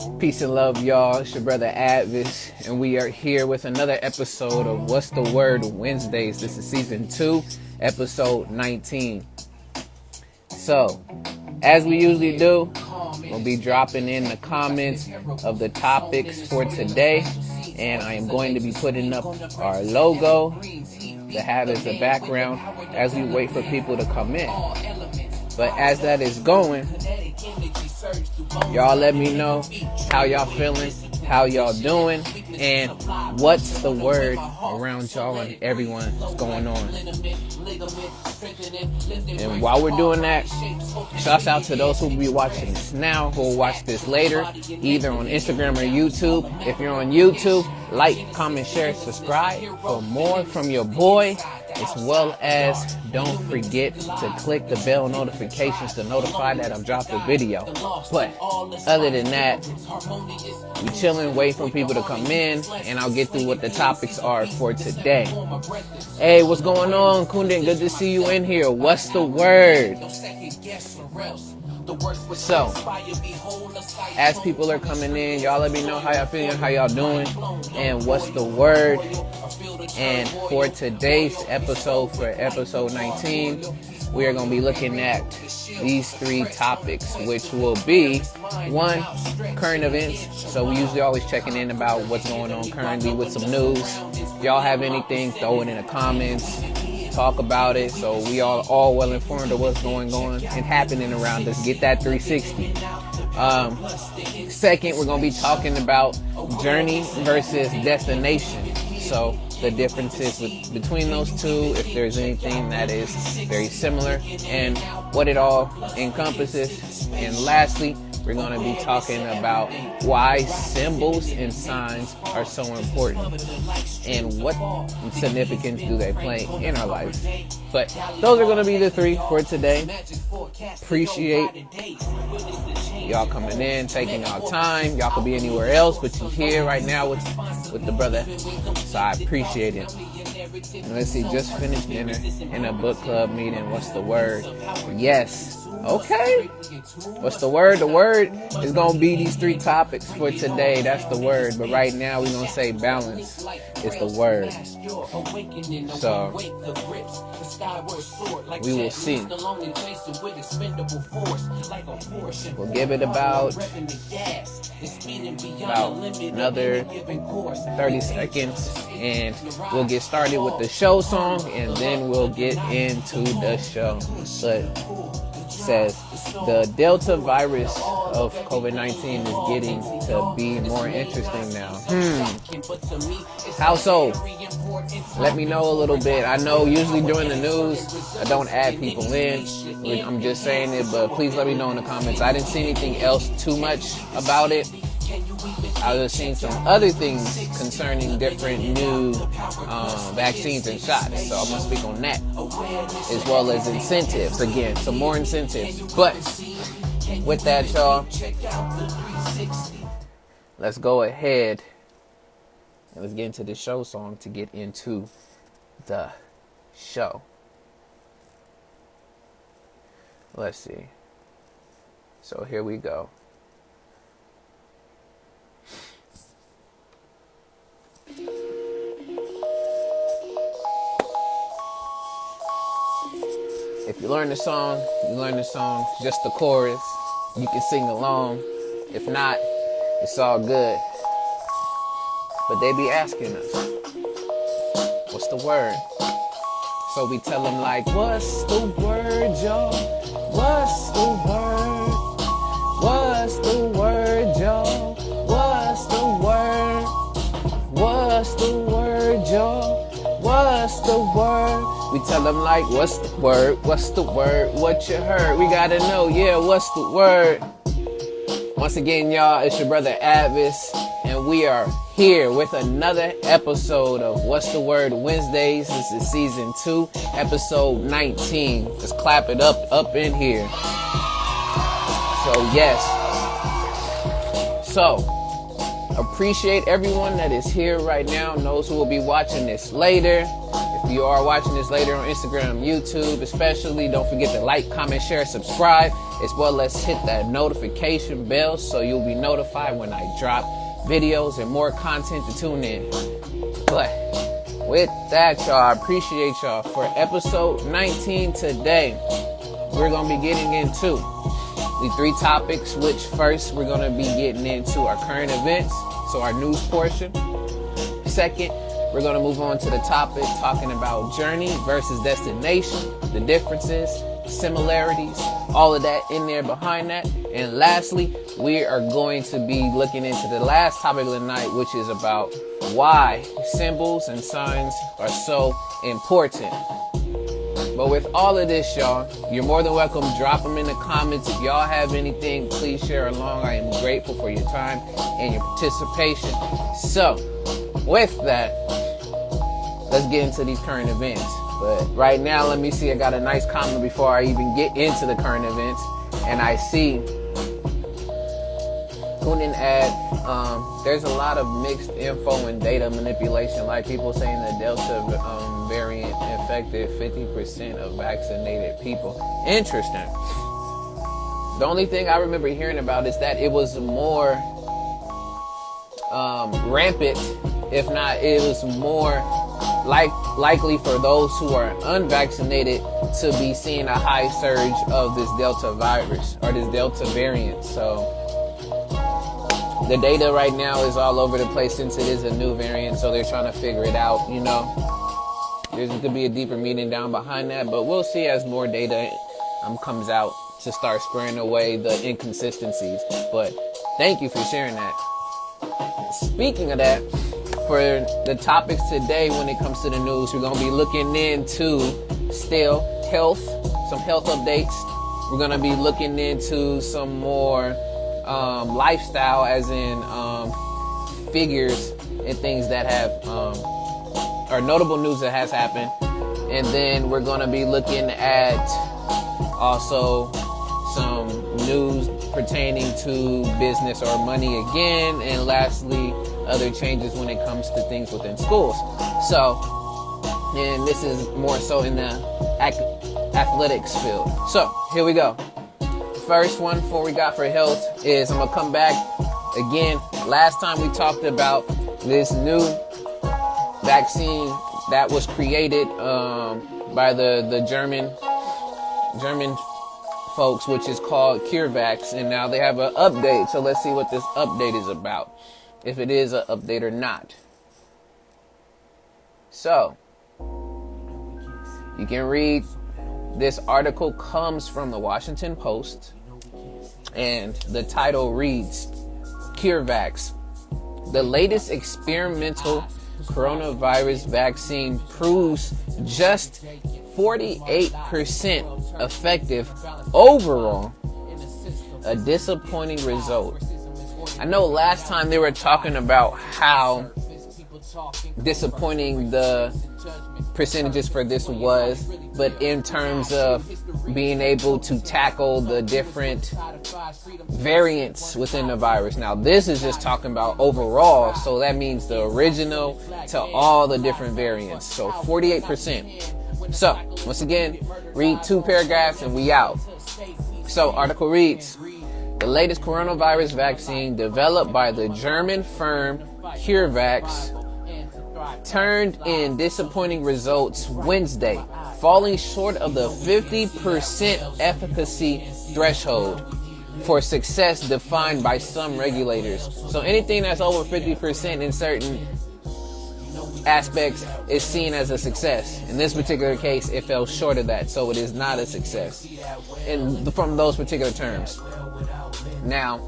Peace and love, y'all. It's your brother A.D.V.I.S, and we are here with another episode of What's the Word Wednesdays. This is season 2, episode 19. So, as we usually do, we'll be dropping in the comments of the topics for today, and I am going to be putting up our logo to have as a background as we wait for people to come in. But as that is going, y'all let me know how y'all feeling, how y'all doing, and what's the word around y'all and everyone that's going on. And while we're doing that, shout out to those who will be watching this now, who will watch this later, either on Instagram or YouTube. If you're on YouTube, like, comment, share, subscribe for more from your boy, as well as don't forget to click the bell notifications to notify that I've dropped a video. But other than that, we chilling, wait for people to come in, and I'll get through what the topics are for today. Hey, what's going on, Kundan? Good to see you in here. What's the word? So, as people are coming in, y'all let me know how y'all feeling, how y'all doing, and what's the word. And for today's episode, for episode 19, we are going to be looking at these 3 topics, which will be 1, current events. So we usually always checking in about what's going on currently with some news. If y'all have anything, throw it in the comments. Talk about it so we are all well informed of what's going on and happening around us. Get that 360. Second, we're going to be talking about journey versus destination. So the differences between those two, if there's anything that is very similar, and what it all encompasses. And lastly, we're going to be talking about why symbols and signs are so important and what significance do they play in our lives. But those are going to be the 3 for today. Appreciate y'all coming in, taking y'all time. Y'all could be anywhere else, but you're here right now with the brother. So I appreciate it. And let's see, just finished dinner in a book club meeting. What's the word? Yes. Okay. What's the word? The word is going to be these 3 topics for today. That's the word. But right now we're going to say balance is the word. So we will see. We'll give it about another 30 seconds and we'll get started with the show song, and then we'll get into the show. But says the Delta virus of COVID-19 is getting to be more interesting now. How so? Let me know a little bit. I know usually during the news I don't add people in. I'm just saying it, but please let me know in the comments. I didn't see anything else too much about it. I've just seen some other things concerning different new vaccines and shots. So I'm going to speak on that, as well as incentives. Again, some more incentives. But with that, y'all, let's go ahead and let's get into the show song to get into the show. Let's see. So here we go. If you learn the song, you learn the song, just the chorus. You can sing along. If not, it's all good. But they be asking us, what's the word? So we tell them like, what's the word, y'all? What's the word? What's the word, y'all? What's the word? What's the word, y'all? What's the word? We tell them like, what's the word? What's the word? What you heard? We gotta know, yeah, what's the word? Once again, y'all, it's your brother A.D.V.I.S, and we are here with another episode of What's the Word Wednesdays. This is season 2, episode 19. Let's clap it up in here. So yes. So appreciate everyone that is here right now, and those who will be watching this later. If If you are watching this later on Instagram, YouTube especially, don't forget to like, comment, share, subscribe, as well as hit that notification bell so you'll be notified when I drop videos and more content to tune in. But with that, y'all, I appreciate y'all. For episode 19 today, we're going to be getting into the 3 topics, which first we're going to be getting into our current events, so our news portion. Second, we're going to move on to the topic talking about journey versus destination, the differences, similarities, all of that in there behind that. And lastly, we are going to be looking into the last topic of the night, which is about why symbols and signs are so important. But with all of this, y'all, you're more than welcome. Drop them in the comments. If y'all have anything, please share along. I am grateful for your time and your participation. So, with that, let's get into these current events. But right now, let me see. I got a nice comment before I even get into the current events. And I see Kundan ad. There's a lot of mixed info and data manipulation, like people saying the Delta variant infected 50% of vaccinated people. Interesting. The only thing I remember hearing about is that it was more rampant, if not, it was more likely for those who are unvaccinated to be seeing a high surge of this Delta virus or this Delta variant. So the data right now is all over the place since it is a new variant, so they're trying to figure it out, you know. There's going to be a deeper meaning down behind that, but we'll see as more data comes out to start squaring away the inconsistencies. But thank you for sharing that. Speaking of that, for the topics today when it comes to the news, we're going to be looking into still health, some health updates. We're going to be looking into some more lifestyle, as in figures and things that have or notable news that has happened. And then we're going to be looking at also some news pertaining to business or money again, and lastly, other changes when it comes to things within schools. So, and this is more so in the athletics field. So, here we go. First one for we got for health is, I'm going to come back again. Last time we talked about this new vaccine that was created by the German folks, which is called A.D.V.I.S.S, and now they have an update. So let's see what this update is about, if it is an update or not. So you can read, this article comes from the Washington Post, and the title reads, A.D.V.I.S.S, the latest experimental coronavirus vaccine proves just 48% effective overall. A disappointing result. I know last time they were talking about how disappointing the percentages for this was, but in terms of being able to tackle the different variants within the virus. Now this is just talking about overall, so that means the original to all the different variants. So 48%. So once again, read 2 paragraphs and we out. So article reads, the latest coronavirus vaccine developed by the German firm A.D.V.I.S.S turned in disappointing results Wednesday, falling short of the 50% efficacy threshold for success defined by some regulators. So anything that's over 50% in certain aspects is seen as a success. In this particular case, it fell short of that, so it is not a success from those particular terms. Now,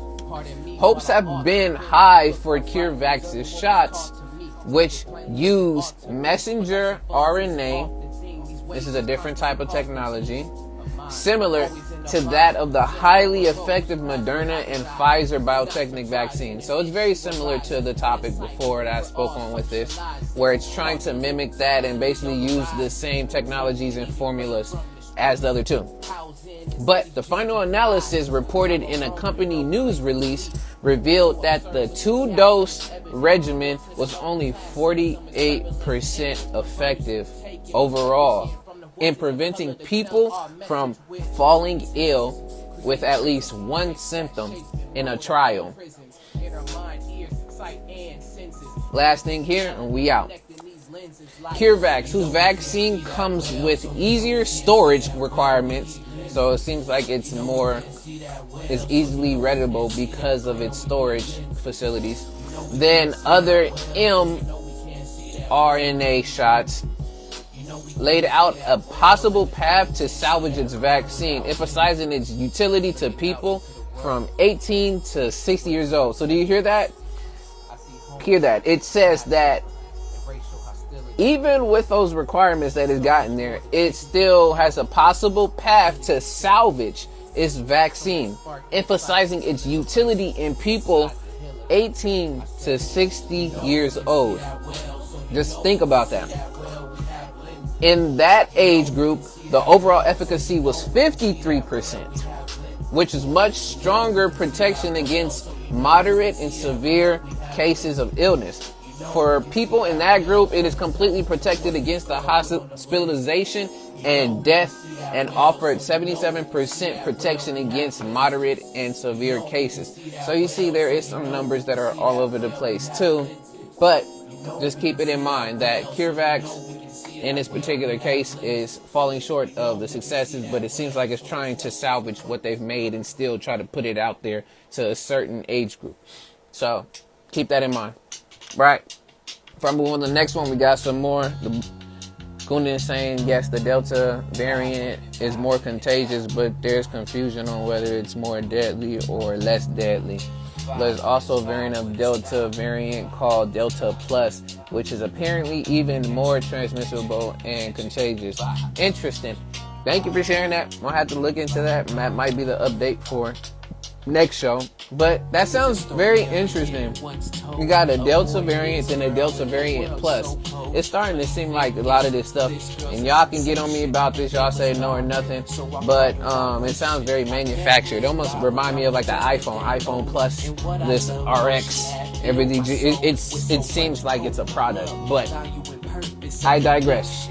hopes have been high for A.D.V.I.S.'s shots, which use messenger RNA. This is a different type of technology, similar to that of the highly effective Moderna and Pfizer biotechnic vaccine. So it's very similar to the topic before that I spoke on with this, where it's trying to mimic that and basically use the same technologies and formulas as the other two. But the final analysis reported in a company news release revealed that the 2-dose regimen was only 48% effective overall in preventing people from falling ill with at least one symptom in a trial. Last thing here, and we out. CureVac, whose vaccine comes with easier storage requirements, so it seems like it's easily readable because of its storage facilities than other mRNA shots, laid out a possible path to salvage its vaccine, emphasizing its utility to people from 18 to 60 years old. So do you hear that? Hear that? It says that even with those requirements that it's gotten there, it still has a possible path to salvage its vaccine, emphasizing its utility in people 18 to 60 years old. Just think about that. In that age group, the overall efficacy was 53%, which is much stronger protection against moderate and severe cases of illness. For people in that group, it is completely protected against the hospitalization and death and offered 77% protection against moderate and severe cases. So you see there is some numbers that are all over the place too, but just keep it in mind that CureVac in this particular case is falling short of the successes, but it seems like it's trying to salvage what they've made and still try to put it out there to a certain age group. So keep that in mind. Right. Before I move on to the next one, we got some more. Kundan saying, yes, the Delta variant is more contagious, but there's confusion on whether it's more deadly or less deadly. There's also a variant of Delta variant called Delta Plus, which is apparently even more transmissible and contagious. Interesting. Thank you for sharing that. I'll have to look into that. That might be the update for next show. But that sounds very interesting. We got a Delta variant and a Delta variant plus. It's starting to seem like a lot of this stuff, and y'all can get on me about this, y'all say no or nothing, but it sounds very manufactured. It almost remind me of like the iPhone Plus, this RX, everything. It seems like it's a product, but I digress.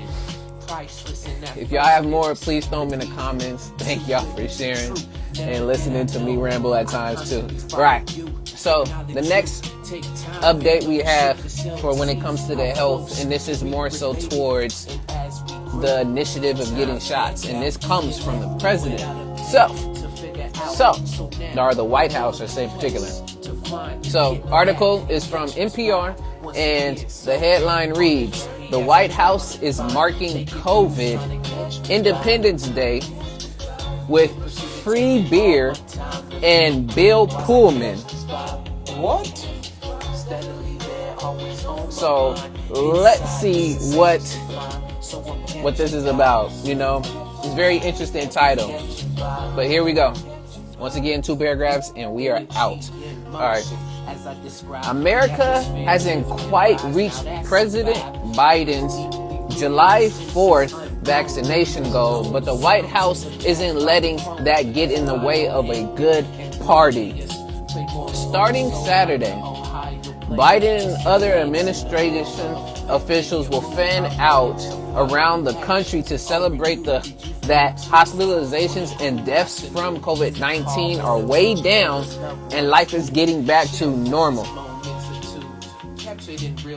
If y'all have more, please throw them in the comments. Thank y'all for sharing and listening to me ramble at times too. Right. So the next update we have for when it comes to the health, and this is more so towards the initiative of getting shots, and this comes from the president himself. Or the White House, or say in particular. So article is from NPR, and the headline reads, "The White House is marking COVID Independence Day with free beer and Bill Pullman." What? So let's see what this is about. You know, it's a very interesting title. But here we go. Once again, 2 paragraphs and we are out. All right. America hasn't quite reached President Biden's July 4th vaccination goal, but the White House isn't letting that get in the way of a good party. Starting Saturday, Biden and other administration officials will fan out around the country to celebrate that hospitalizations and deaths from COVID-19 are way down and life is getting back to normal.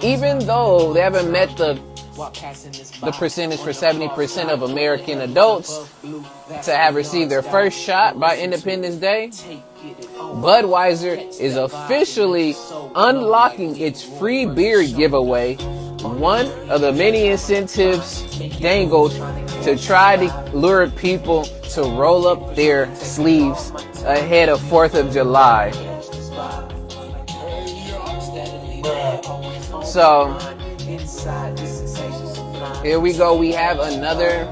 Even though they haven't met the percentage for 70% of American adults to have received their first shot by Independence Day, Budweiser is officially unlocking its free beer giveaway, one of the many incentives dangled to try to lure people to roll up their sleeves ahead of 4th of July. So here we go. We have another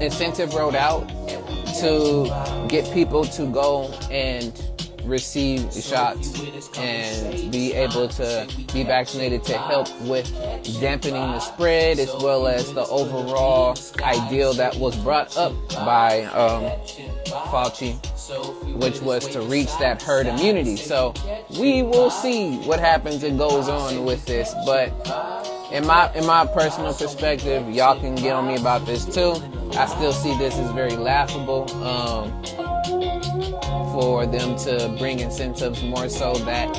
incentive rolled out to get people to go and receive shots and be able to be vaccinated to help with dampening the spread, as well as the overall ideal that was brought up by Fauci, which was to reach that herd immunity. So we will see what happens and goes on with this, but in my personal perspective, y'all can get on me about this too. I still see this as very laughable. For them to bring incentives more so that,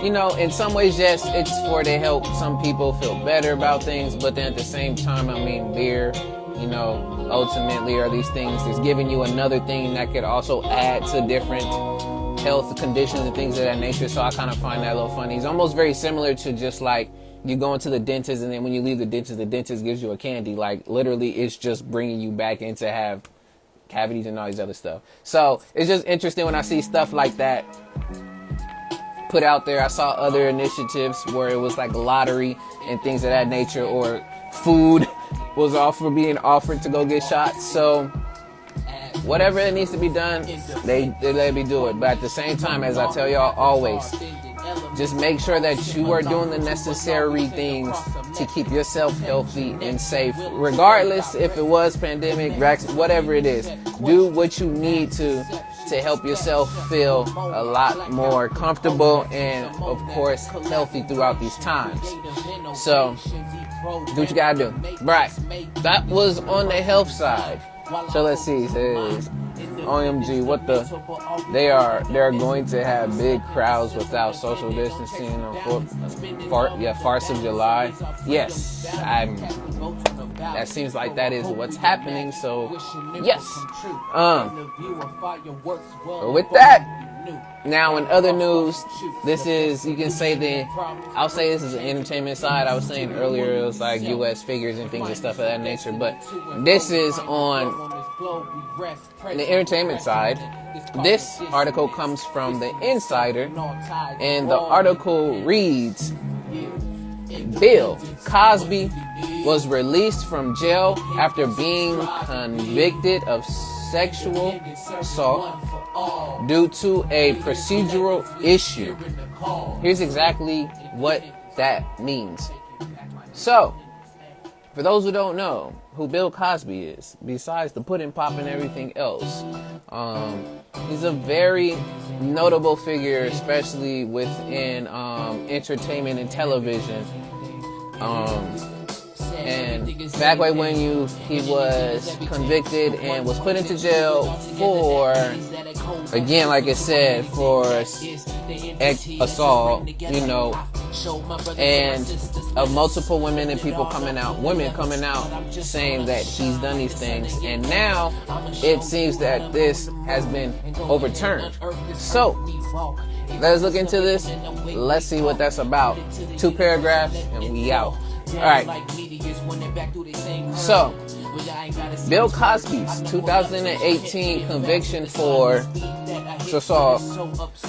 in some ways, yes, it's for to help some people feel better about things, but then at the same time, beer, ultimately are these things that's giving you another thing that could also add to different health conditions and things of that nature. So I kind of find that a little funny. It's almost very similar to just like you go into the dentist and then when you leave the dentist gives you a candy. Like literally it's just bringing you back in to have cavities and all these other stuff. So it's just interesting when I see stuff like that put out there. I saw other initiatives where it was like lottery and things of that nature, or food was being offered to go get shots. So whatever it needs to be done, they let me do it. But at the same time, as I tell y'all always, just make sure that you are doing the necessary things to keep yourself healthy and safe, regardless if it was pandemic, whatever it is. Do what you need to help yourself feel a lot more comfortable and, of course, healthy throughout these times. So, do what you gotta do. Right. That was on the health side. So let's see. It says, OMG, they're going to have big crowds without social distancing on 4th of July. Yes, that seems like that is what's happening. So yes. But with that, now in other news, this is, you can say I'll say this is an entertainment side. I was saying earlier it was like U.S. figures and things and stuff of that nature, but this is on the entertainment side. This article comes from the Insider, and the article reads, Bill Cosby was released from jail after being convicted of sexual assault due to a procedural issue. Here's exactly what that means. So, for those who don't know who Bill Cosby is, besides the pudding pop and everything else, he's a very notable figure, especially within entertainment and television. And back when he was convicted and was put into jail for, again, like I said, for assault, and of multiple women and women coming out saying that he's done these things. And now it seems that this has been overturned. So let's look into this. Let's see what that's about. 2 paragraphs and we out. Alright. So, Bill Cosby's 2018 conviction for assault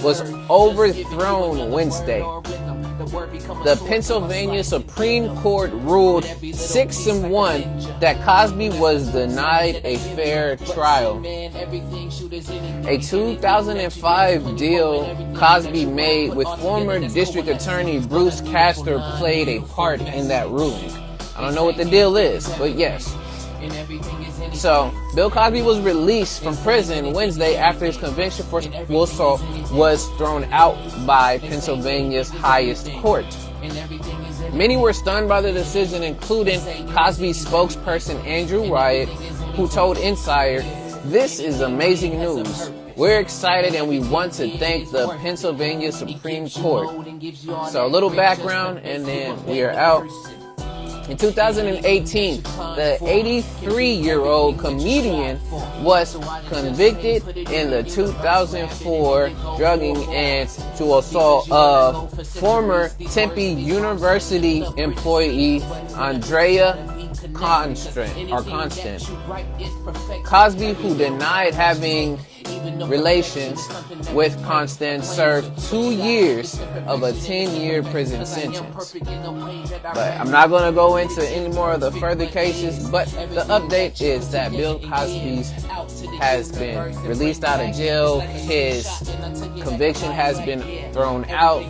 was overthrown Wednesday. The Pennsylvania Supreme Court ruled 6-1 that Cosby was denied a fair trial. A 2005 deal Cosby made with former District Attorney Bruce Castor played a part in that ruling. I don't know what the deal is, but yes. So, Bill Cosby was released from prison Wednesday after his conviction for sexual assault was thrown out by Pennsylvania's highest court. Many were stunned by the decision, including Cosby's spokesperson Andrew Wyatt, who told Insider, "This is amazing news. We're excited and we want to thank the Pennsylvania Supreme Court." So a little background and then we are out. In 2018, the 83-year-old comedian was convicted in the 2004 drugging and to assault of former Tempe University employee Andrea Constant. Cosby, who denied having relations with Constant, served 2 years of a 10-year prison sentence. But I'm not going to go into any more of the further cases, but the update is that Bill Cosby has been released out of jail. His conviction has been thrown out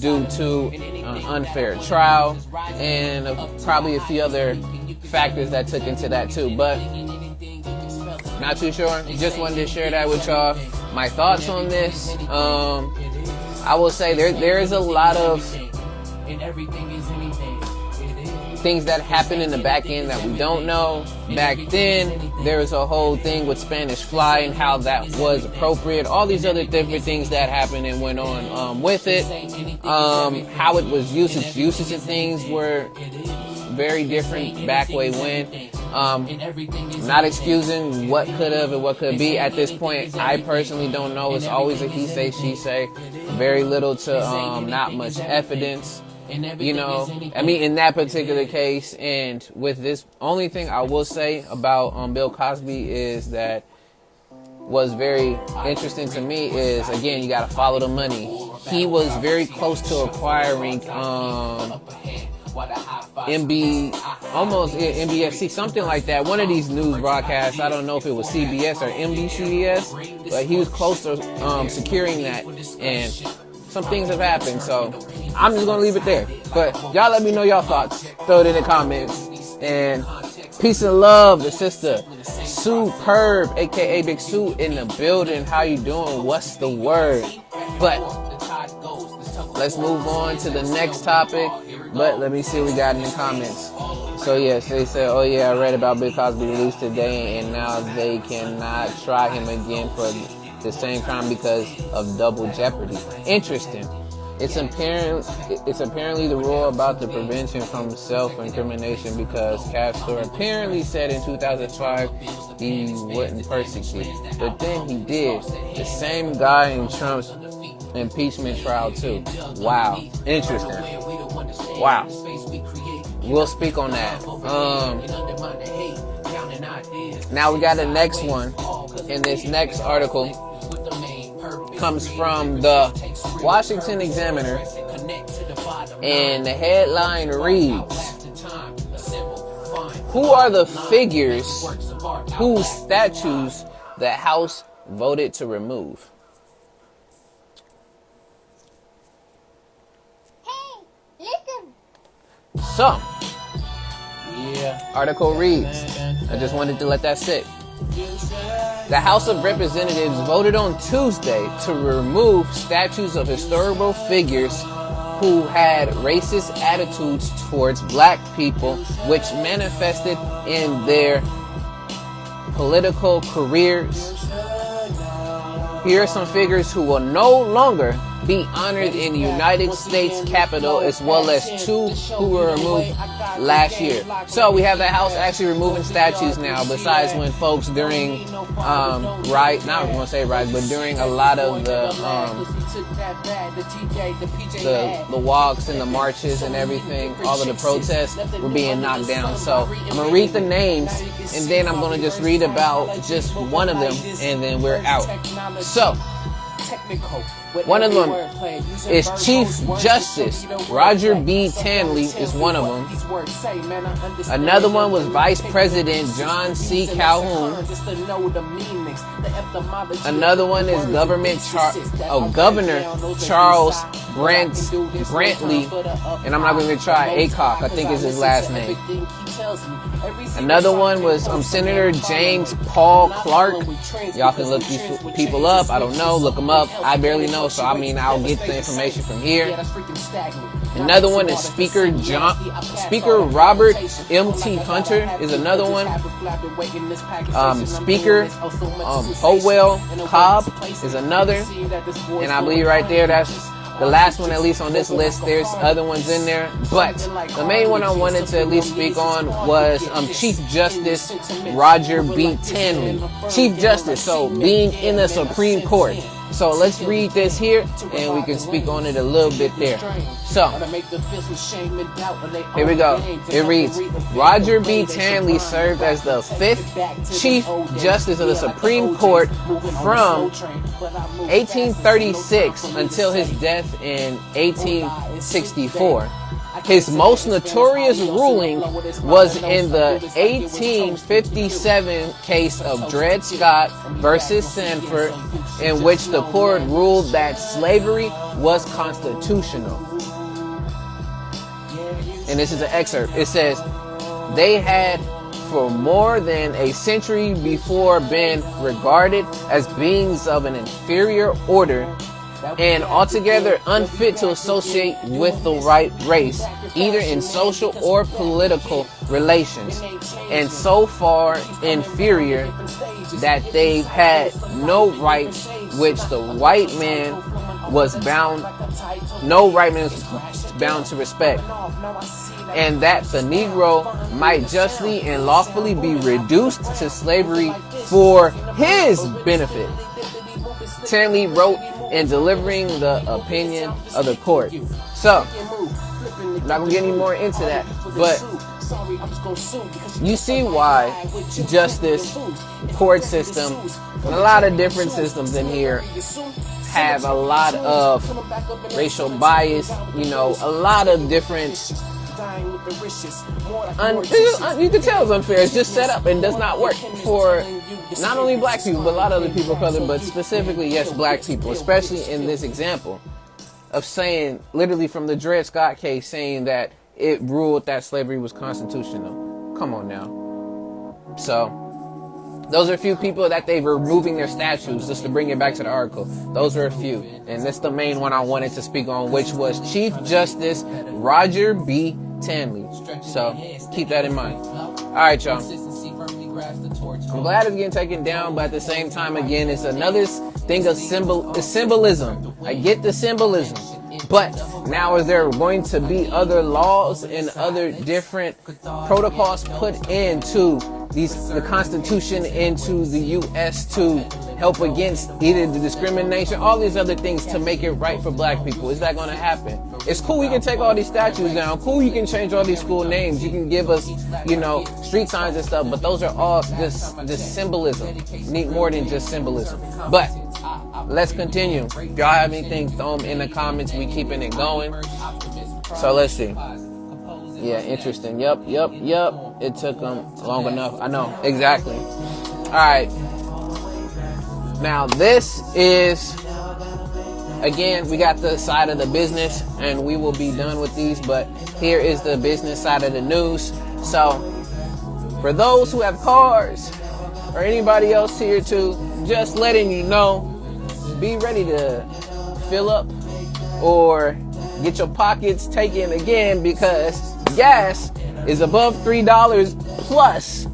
due to an unfair trial and probably a few other factors that took into that too, but not too sure. Just wanted to share that with y'all. My thoughts on this. I will say there is a lot of things that happen in the back end that we don't know. Back then, there was a whole thing with Spanish Fly and how that was appropriate. All these other different things that happened and went on with it. How it was used, its uses and things were very different back way when. Not excusing what could have and what could be at this point. I personally don't know. It's always a he say, she say. Very little to not much evidence. You know, I mean, in that particular case, and with this, only thing I will say about Bill Cosby is that was very interesting to me is, again, you got to follow the money. He was very close to acquiring NBFC, something like that. One of these news broadcasts. I don't know if it was CBS or NBCBS, but he was close to securing that, and some things have happened, so I'm just gonna leave it there. But y'all let me know y'all thoughts. Throw it in the comments. And peace and love, the sister Superb, aka Big Sue, in the building. How you doing? What's the word? But let's move on to the next topic. But let me see what we got in the comments. So yes, they said, oh yeah, I read about Bill Cosby released today, and now they cannot try him again for the same crime because of double jeopardy. Interesting. It's apparently the rule about the prevention from self-incrimination, because Castro apparently said in 2005 he wouldn't persecute, but then he did. The same guy in Trump's impeachment trial too. Wow. Interesting. Wow. We'll speak on that. Now we got the next one, and this next article comes from the Washington Examiner, and the headline reads, who are the figures whose statues the House voted to remove? Hey, listen. So, article reads, I just wanted to let that sit. The House of Representatives voted on Tuesday to remove statues of historical figures who had racist attitudes towards black people, which manifested in their political careers. Here are some figures who will no longer be honored in the United States Capitol, as well as two who were removed last year. So we have the House actually removing statues now, besides when folks during during a lot of the walks and the marches and everything, all of the protests were being knocked down. So I'm gonna read the names, and then I'm gonna just read about just one of them, and then we're out. So one of them is Chief Justice Roger B. Tanley is one of them. Another one was Vice President John C. Calhoun. Another one is Governor Charles Brantley, and I'm not going to try Aycock, I think is his last name. Another one was Senator James Paul Clark. Y'all can look these people up. I don't know. Look them up. I barely know, so I mean, I'll get the information from here. Another one is Speaker Robert M.T. Hunter is another one. Speaker Howell Cobb is another. And I believe right there, that's the last one, at least on this list. There's other ones in there, but the main one I wanted to at least speak on was Chief Justice Roger B. Tanley. Chief Justice, so being in the Supreme Court. So let's read this here, and we can speak on it a little bit there. So, here we go. It reads, Roger B. Tanley served as the 5th Chief Justice of the Supreme Court from 1836 until his death in 1864. His most notorious ruling was in the 1857 case of Dred Scott versus Sanford, in which the court ruled that slavery was constitutional. And this is an excerpt. It says, they had for more than a century before been regarded as beings of an inferior order, and altogether unfit to associate with the right race, either in social or political relations, and so far inferior that they've had no rights which the white man was bound to respect, and that the Negro might justly and lawfully be reduced to slavery for his benefit. Tanley wrote in delivering the opinion of the court. So, I'm not going to get any more into that, but you see why justice, court system, and a lot of different systems in here have a lot of racial bias, a lot of different, you can tell it's unfair. It's just set up and does not work for not only black people, but a lot of other people of color, but specifically, yes, black people, especially in this example of saying, literally from the Dred Scott case, saying that it ruled that slavery was constitutional. Come on now. So, those are a few people that they're removing their statues, just to bring it back to the article. Those are a few. And that's the main one I wanted to speak on, which was Chief Justice Roger B. Tanley. So, keep that in mind. All right, y'all. I'm glad it's getting taken down, but at the same time, again, it's another thing of symbolism. I get the symbolism. But now is there going to be other laws and other different protocols put into the Constitution, into the U.S. to help against either the discrimination, all these other things to make it right for black people? Is that going to happen? It's cool you can take all these statues down. Cool you can change all these school names. You can give us, street signs and stuff. But those are all just symbolism. Need more than just symbolism. But let's continue. If y'all have anything, throw them in the comments. We keeping it going. So let's see. Yeah, interesting. Yep. It took them long enough. I know. Exactly. All right. Now, this is, again, we got the side of the business, and we will be done with these, but here is the business side of the news. So, for those who have cars, or anybody else here too, just letting you know, be ready to fill up or get your pockets taken again, because gas is above $3 plus,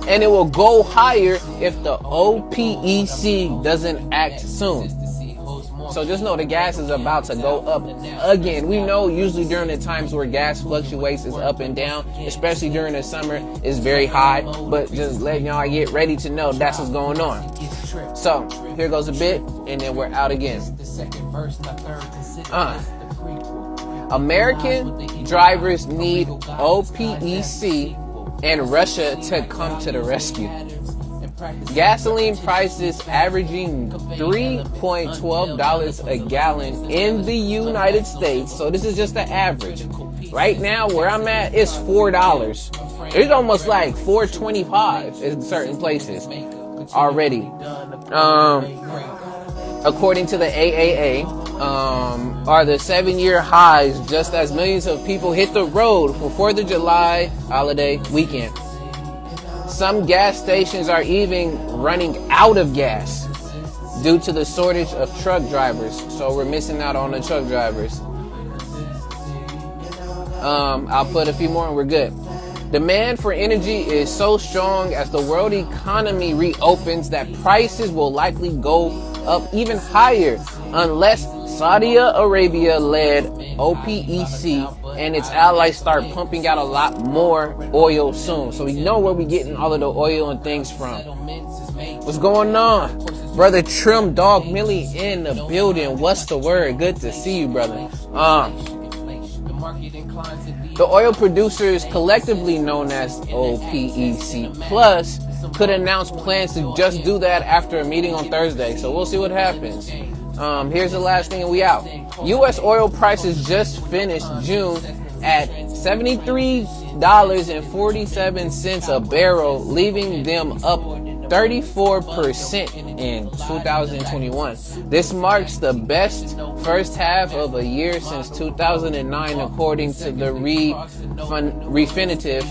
and it will go higher if the OPEC doesn't act soon. So just know the gas is about to go up again. We know usually during the times where gas fluctuates is up and down, especially during the summer, is very high. But just letting y'all get ready to know that's what's going on. So here goes a bit, and then we're out again. American drivers need OPEC and Russia to come to the rescue. Gasoline prices averaging $3.12 a gallon in the United States. So this is just the average. Right now, where I'm at, it's $4. It's almost like $4.25 in certain places already. According to the AAA, are the 7-year highs, just as millions of people hit the road for 4th of July holiday weekend. Some gas stations are even running out of gas due to the shortage of truck drivers. So we're missing out on the truck drivers. I'll put a few more and we're good. Demand for energy is so strong as the world economy reopens that prices will likely go up even higher unless Saudi Arabia-led OPEC and its allies start pumping out a lot more oil soon. So we know where we're getting all of the oil and things from. What's going on? Brother Trim Dog Millie in the building. What's the word? Good to see you, brother. The oil producers, collectively known as OPEC Plus, could announce plans to just do that after a meeting on Thursday. So we'll see what happens. Here's the last thing and we out. U.S. oil prices just finished June at $73.47 a barrel, leaving them up 34% in 2021. This marks the best first half of a year since 2009, according to the Refinitiv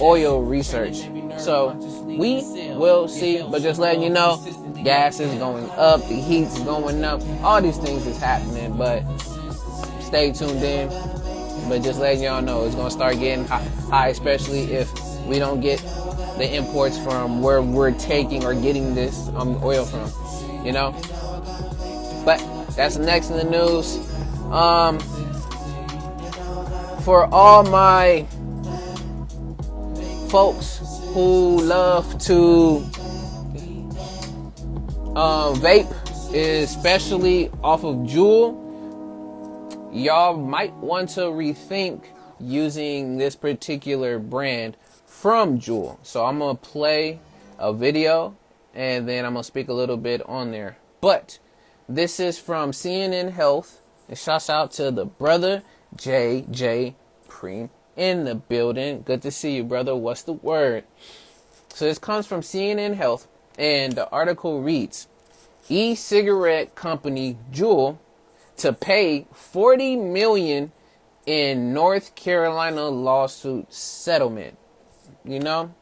Oil Research. So we will see, but just letting you know, gas is going up, the heat's going up, all these things is happening, but stay tuned in. But just letting y'all know, it's gonna start getting high, especially if we don't get the imports from where we're taking or getting this oil from, you know. But that's next in the news. For all my folks who love to vape, especially off of Juul, y'all might want to rethink using this particular brand from Juul. So I'm going to play a video and then I'm going to speak a little bit on there. But this is from CNN Health. And shouts out to the brother JJ Preem in the building. Good to see you, brother. What's the word? So this comes from CNN Health, and the article reads, e-cigarette company Juul to pay $40 million in North Carolina lawsuit settlement. You know?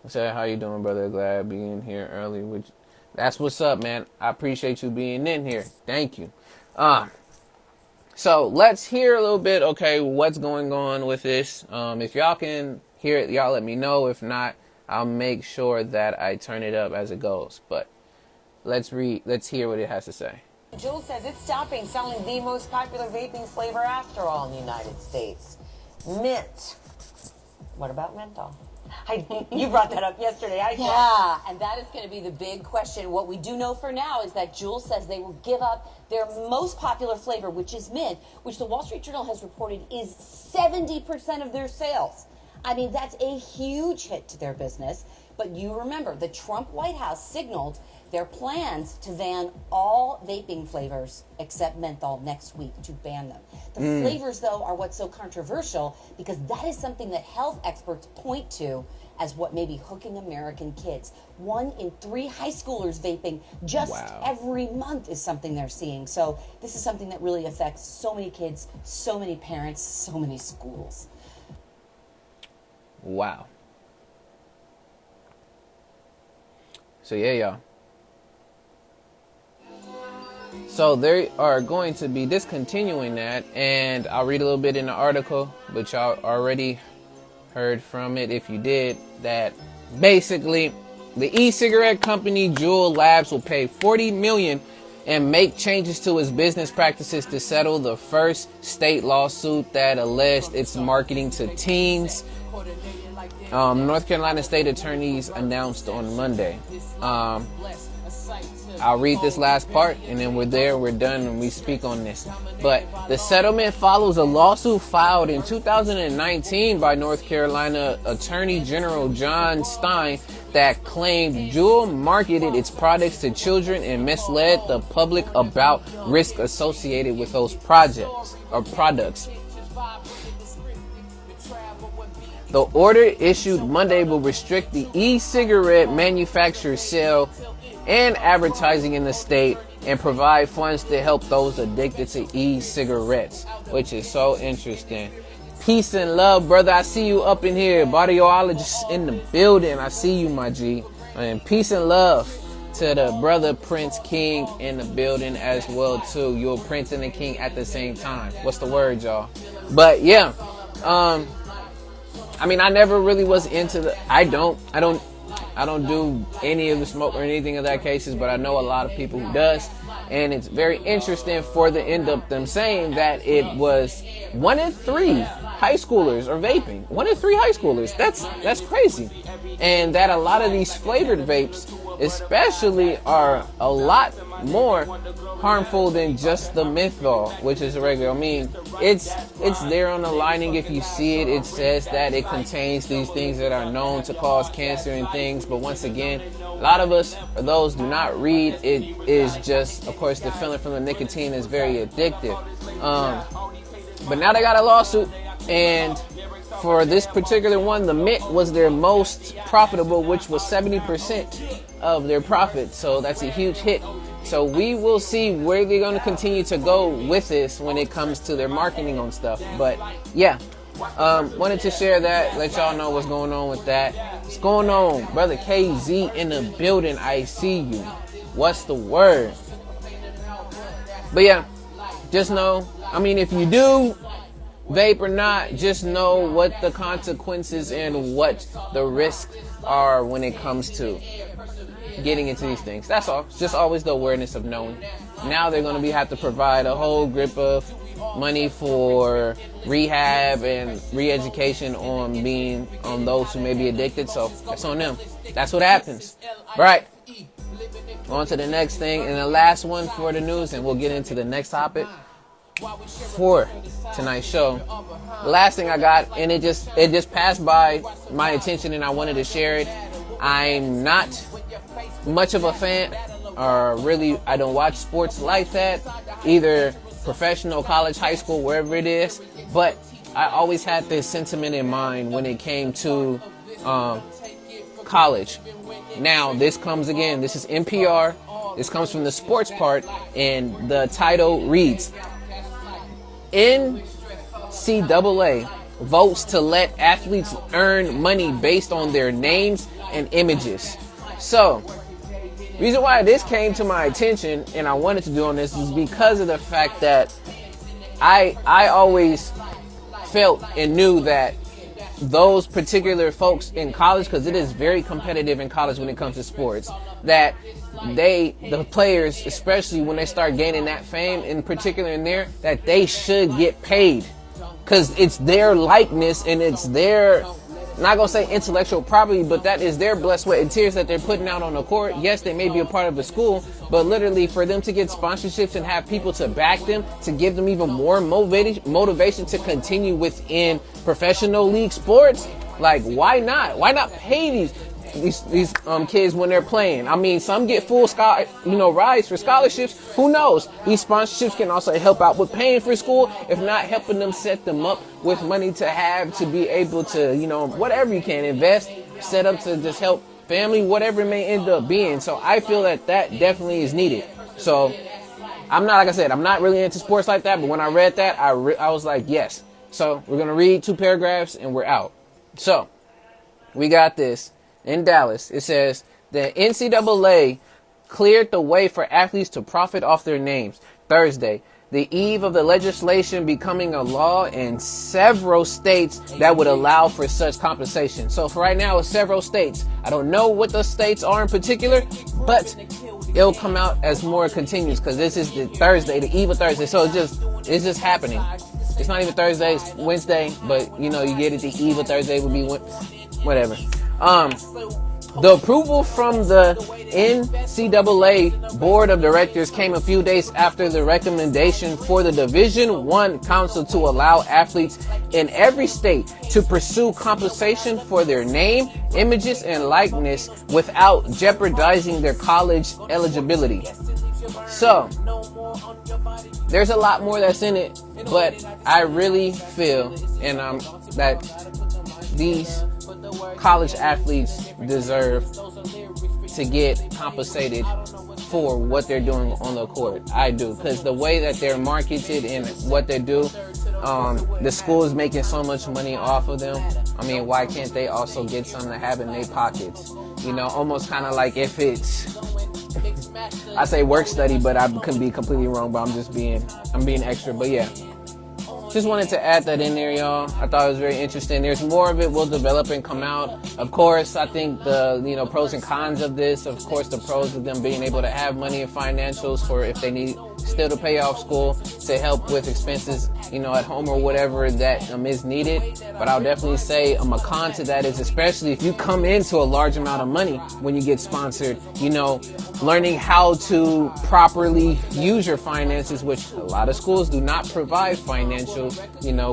I said, how you doing, brother? Glad being here early with you. That's what's up, man. I appreciate you being in here. Thank you. So let's hear a little bit, okay, what's going on with this. If y'all can hear it, y'all let me know. If not, I'll make sure that I turn it up as it goes. But let's hear what it has to say. Juul says it's stopping selling the most popular vaping flavor after all in the United States. Mint. What about menthol? You brought that up yesterday. Yeah, and that is going to be the big question. What we do know for now is that Juul says they will give up their most popular flavor, which is mint, which the Wall Street Journal has reported is 70% of their sales. I mean, that's a huge hit to their business. But you remember, the Trump White House signaled their plans to ban all vaping flavors except menthol next week, to ban them. The flavors, though, are what's so controversial because that is something that health experts point to as what may be hooking American kids. 1 in 3 high schoolers vaping just every month is something they're seeing. So this is something that really affects so many kids, so many parents, so many schools. Wow. So yeah, y'all. So they are going to be discontinuing that, and I'll read a little bit in the article, but y'all already heard from it if you did, that basically the e-cigarette company Juul Labs will pay $40 million and make changes to its business practices to settle the first state lawsuit that alleged its marketing to teens. North Carolina state attorneys announced on Monday. I'll read this last part and then we're done and we speak on this. But the settlement follows a lawsuit filed in 2019 by North Carolina Attorney General John Stein that claimed Juul marketed its products to children and misled the public about risk associated with those products. The order issued Monday will restrict the e-cigarette manufacturer's sale and advertising in the state and provide funds to help those addicted to e-cigarettes, which is so interesting. Peace and love, brother. I see you up in here. Bodyologist in the building. I see you, my G. And peace and love to the brother Prince King in the building as well, too. You're Prince and the King at the same time. What's the word, y'all? But yeah, I mean, I never really was into the. I don't do any of the smoke or anything of that cases, but I know a lot of people who does, and it's very interesting for the end of them saying that it was 1 in 3 high schoolers are vaping. 1 in 3 high schoolers. That's crazy, and that a lot of these flavored vapes, especially, are a lot more harmful than just the menthol, which is regular. I mean, it's there on the lining. If you see it, it says that it contains these things that are known to cause cancer and things. But once again, a lot of us, or those do not read, it is just, of course, the feeling from the nicotine is very addictive. But now they got a lawsuit, and for this particular one, the mint was their most profitable, which was 70% of their profit. So that's a huge hit. So we will see where they're going to continue to go with this when it comes to their marketing on stuff. But yeah, wanted to share that, let y'all know what's going on with that. What's going on, brother KZ in the building? I see you. What's the word? But yeah, just know, I mean, if you do vape or not, just know what the consequences and what the risks are when it comes to getting into these things. That's all. It's just always the awareness of knowing. Now they're going to have to provide a whole grip of money for rehab and re-education on those who may be addicted. So that's on them. That's what happens. Right. On to the next thing and the last one for the news, and we'll get into the next topic for tonight's show. The last thing I got, and it just passed by my attention and I wanted to share it. I'm not much of a fan, or really I don't watch sports like that, either professional, college, high school, wherever it is, but I always had this sentiment in mind when it came to college. Now this comes again, this is NPR, this comes from the sports part, and the title reads, NCAA votes to let athletes earn money based on their names and images. So, reason why this came to my attention and I wanted to do on this is because of the fact that I always felt and knew that those particular folks in college, because it is very competitive in college when it comes to sports, that the players, especially when they start gaining that fame, in particular in there, that they should get paid, because it's their likeness and it's their, not gonna say intellectual property, but that is their blood, sweat, and tears that they're putting out on the court. Yes, they may be a part of a school, but literally for them to get sponsorships and have people to back them, to give them even more motivation to continue within professional league sports, like why not? Why not pay these kids when they're playing? I mean, some get full rides for scholarships. Who knows? These sponsorships can also help out with paying for school, if not helping them set them up with money to have to be able to, whatever you can invest, set up to just help family, whatever it may end up being. So I feel that definitely is needed. So I'm not really into sports like that, but when I read that, I was like, yes. So we're going to read 2 paragraphs and we're out. So we got this. In Dallas, it says the NCAA cleared the way for athletes to profit off their names Thursday, the eve of the legislation becoming a law in several states that would allow for such compensation. So for right now, it's several states. I don't know what those states are in particular, but it'll come out as more continues, because this is the Thursday, the eve of Thursday. So it's just happening. It's not even Thursday, it's Wednesday, but you get it. The eve of Thursday would be whatever. The approval from the NCAA Board of Directors came a few days after the recommendation for the Division I Council to allow athletes in every state to pursue compensation for their name, images, and likeness without jeopardizing their college eligibility. So, there's a lot more that's in it, but I really feel that these college athletes deserve to get compensated for what they're doing on the court. I do, because the way that they're marketed and what they do, the school is making so much money off of them. I mean, why can't they also get some to have in their pockets? Almost kind of like if it's, I say work study, but I could be completely wrong, but I'm being extra. But yeah, just wanted to add that in there, y'all. I thought it was very interesting. There's more of it will develop and come out. Of course, I think the pros and cons of this. Of course, the pros of them being able to have money and financials for if they need still to pay off school, to help with expenses, at home or whatever that is needed. But I'll definitely say a con to that is, especially if you come into a large amount of money when you get sponsored, learning how to properly use your finances, which a lot of schools do not provide financial,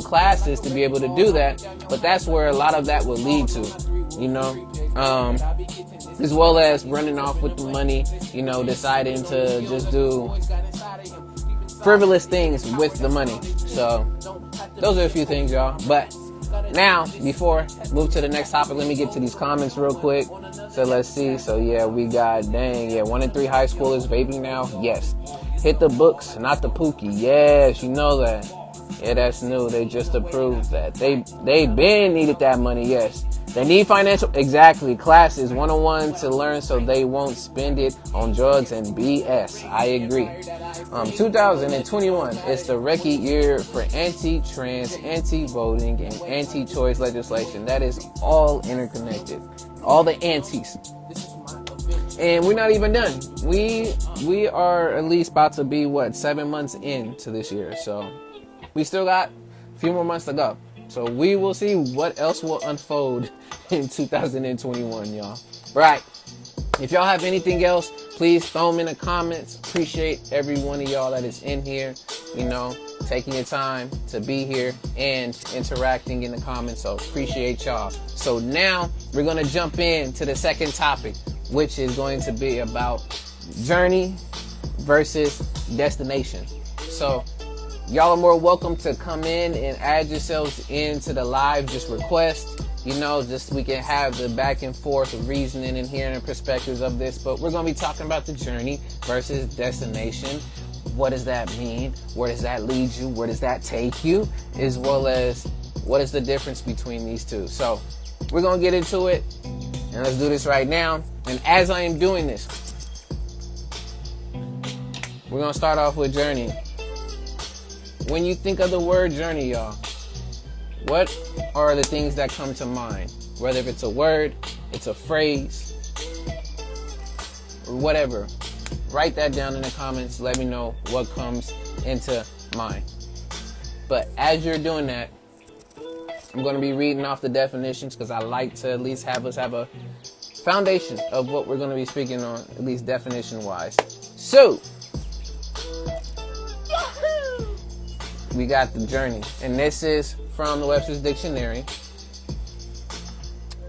classes to be able to do that. But that's where a lot of that will lead to, as well as running off with the money, deciding to just do frivolous things with the money. So those are a few things, y'all. But now, before I move to the next topic, let me get to these comments real quick. So let's see. So yeah, we got 1 in 3 high schoolers vaping now. Yes. Hit the books, not the pookie. Yes, you know that. Yeah, that's new. They just approved that. They been needed that money. Yes. They need financial, exactly, classes, one-on-one to learn so they won't spend it on drugs and BS. I agree. 2021 is the record year for anti-trans, anti-voting, and anti-choice legislation. That is all interconnected. All the antis. And we're not even done. We are at least about to be, 7 months into this year. So we still got a few more months to go. So we will see what else will unfold in 2021, y'all. Right. If y'all have anything else, please throw them in the comments. Appreciate every one of y'all that is in here, taking your time to be here and interacting in the comments. So appreciate y'all. So now we're going to jump into the second topic, which is going to be about journey versus destination. So y'all are more welcome to come in and add yourselves into the live. Just request, just we can have the back and forth of reasoning and hearing the perspectives of this. But we're going to be talking about the journey versus destination. What does that mean? Where does that lead you? Where does that take you? As well as what is the difference between these two? So we're going to get into it, and let's do this right now. And as I am doing this, we're going to start off with journey. When you think of the word journey, y'all, what are the things that come to mind? Whether if it's a word, it's a phrase, or whatever. Write that down in the comments. Let me know what comes into mind. But as you're doing that, I'm going to be reading off the definitions because I like to at least have us have a foundation of what we're going to be speaking on, at least definition-wise. So, we got the journey, and this is from the Webster's Dictionary.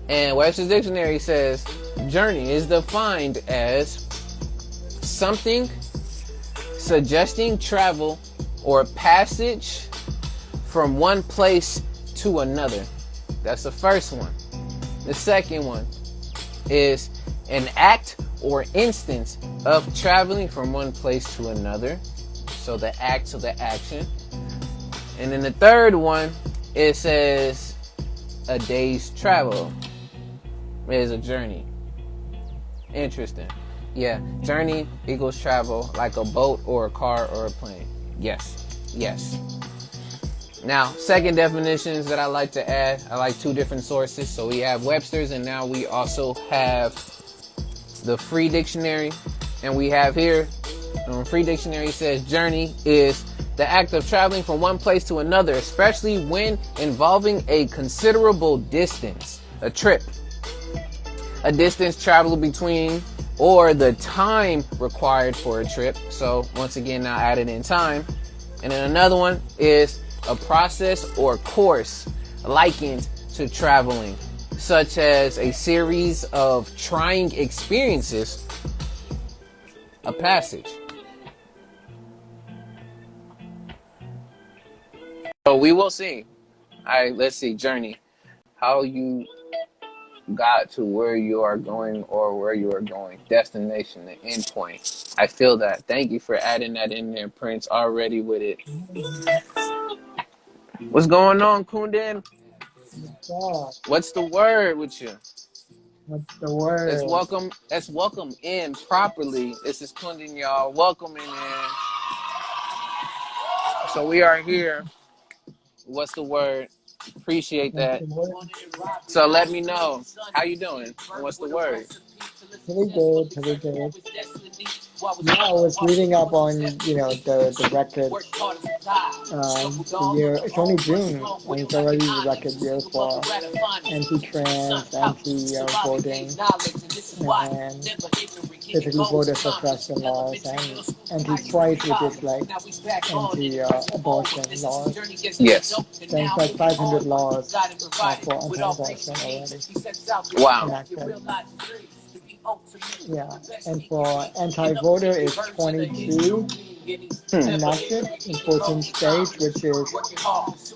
And Webster's Dictionary says, journey is defined as something suggesting travel or passage from one place to another. That's the first one. The second one is an act or instance of traveling from one place to another. So the act to the action. And then the third one, it says a day's travel is a journey. Interesting. Yeah, journey equals travel, like a boat or a car or a plane. Yes. Now, second definitions that I like to add, I like two different sources. So we have Webster's, and now we also have the Free Dictionary. And we have here, Free Dictionary says journey is the act of traveling from one place to another, especially when involving a considerable distance, a trip, a distance traveled between, or the time required for a trip. So once again, now added in time. And then another one is a process or course likened to traveling, such as a series of trying experiences, a passage. So we will see. All right, let's see. Journey. How you got to where you are going or where you are going. Destination, the end point. I feel that. Thank you for adding that in there, Prince, already with it. What's going on, Kundan? What's the word with you? What's the word? Let's welcome in properly. This is Kundan, y'all. Welcome in. So we are here. What's the word? Appreciate What's that. the word? So let me know. How you doing? And what's the word? Pretty good, pretty good. Yeah, I was reading up on, the records. The year, it's only June, and it's already the record year for anti-trans, anti-voting, and basically voter suppression laws, and anti-choice, which is like anti-abortion laws. Yes. Then it's like 500 laws for anti-abortion already Wow. enacted. Yeah, and for anti-voter, it's 22 enacted in 14 states, which is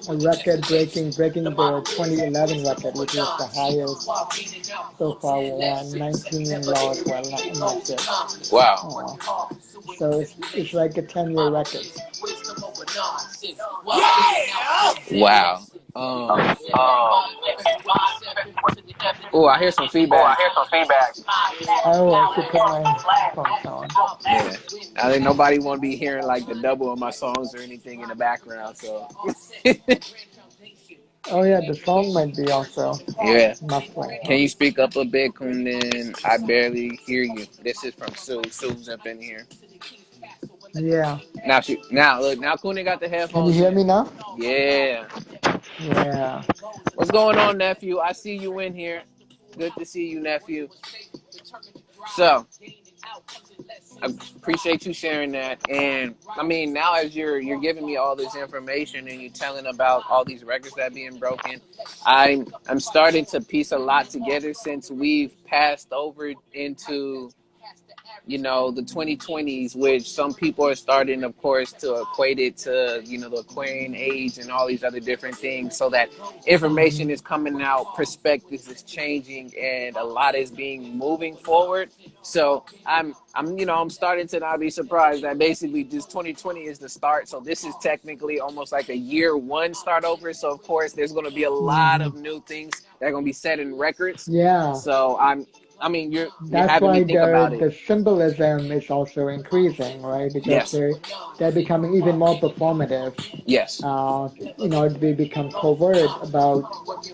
a record breaking the 2011 record, which was the highest so far, when 19 laws were enacted. Wow. So it's like a 10-year record. Wow. Oh, I hear some feedback. Oh, I should put my headphones on. Yeah, I think nobody want to be hearing like the double of my songs or anything in the background. So, Oh yeah, the song might be also yeah. muffling, Can huh? you speak up a bit, Kundan? I barely hear you. This is from Sue. Sue's up in here. Yeah. Now look, now Kundan got the Can you headphones hear in. me now? Yeah. Yeah. What's going on, nephew? I see you in here. Good to see you, nephew. So, I appreciate you sharing that. And I mean, now as you're giving me all this information and you're telling about all these records that are being broken, I'm starting to piece a lot together since we've passed over into the 2020s, which some people are starting, of course, to equate it to, the Aquarian age and all these other different things, so that information Mm-hmm. is coming out, perspectives is changing, and a lot is being moving forward. So I'm starting to not be surprised that basically this 2020 is the start. So this is technically almost like a year one start over. So of course, there's going to be a lot Mm-hmm. of new things that are going to be set in records. Yeah. So I mean, you're That's having me why think about it. the symbolism is also increasing, right? Because Yes. they're becoming even more performative. Yes. To become covert about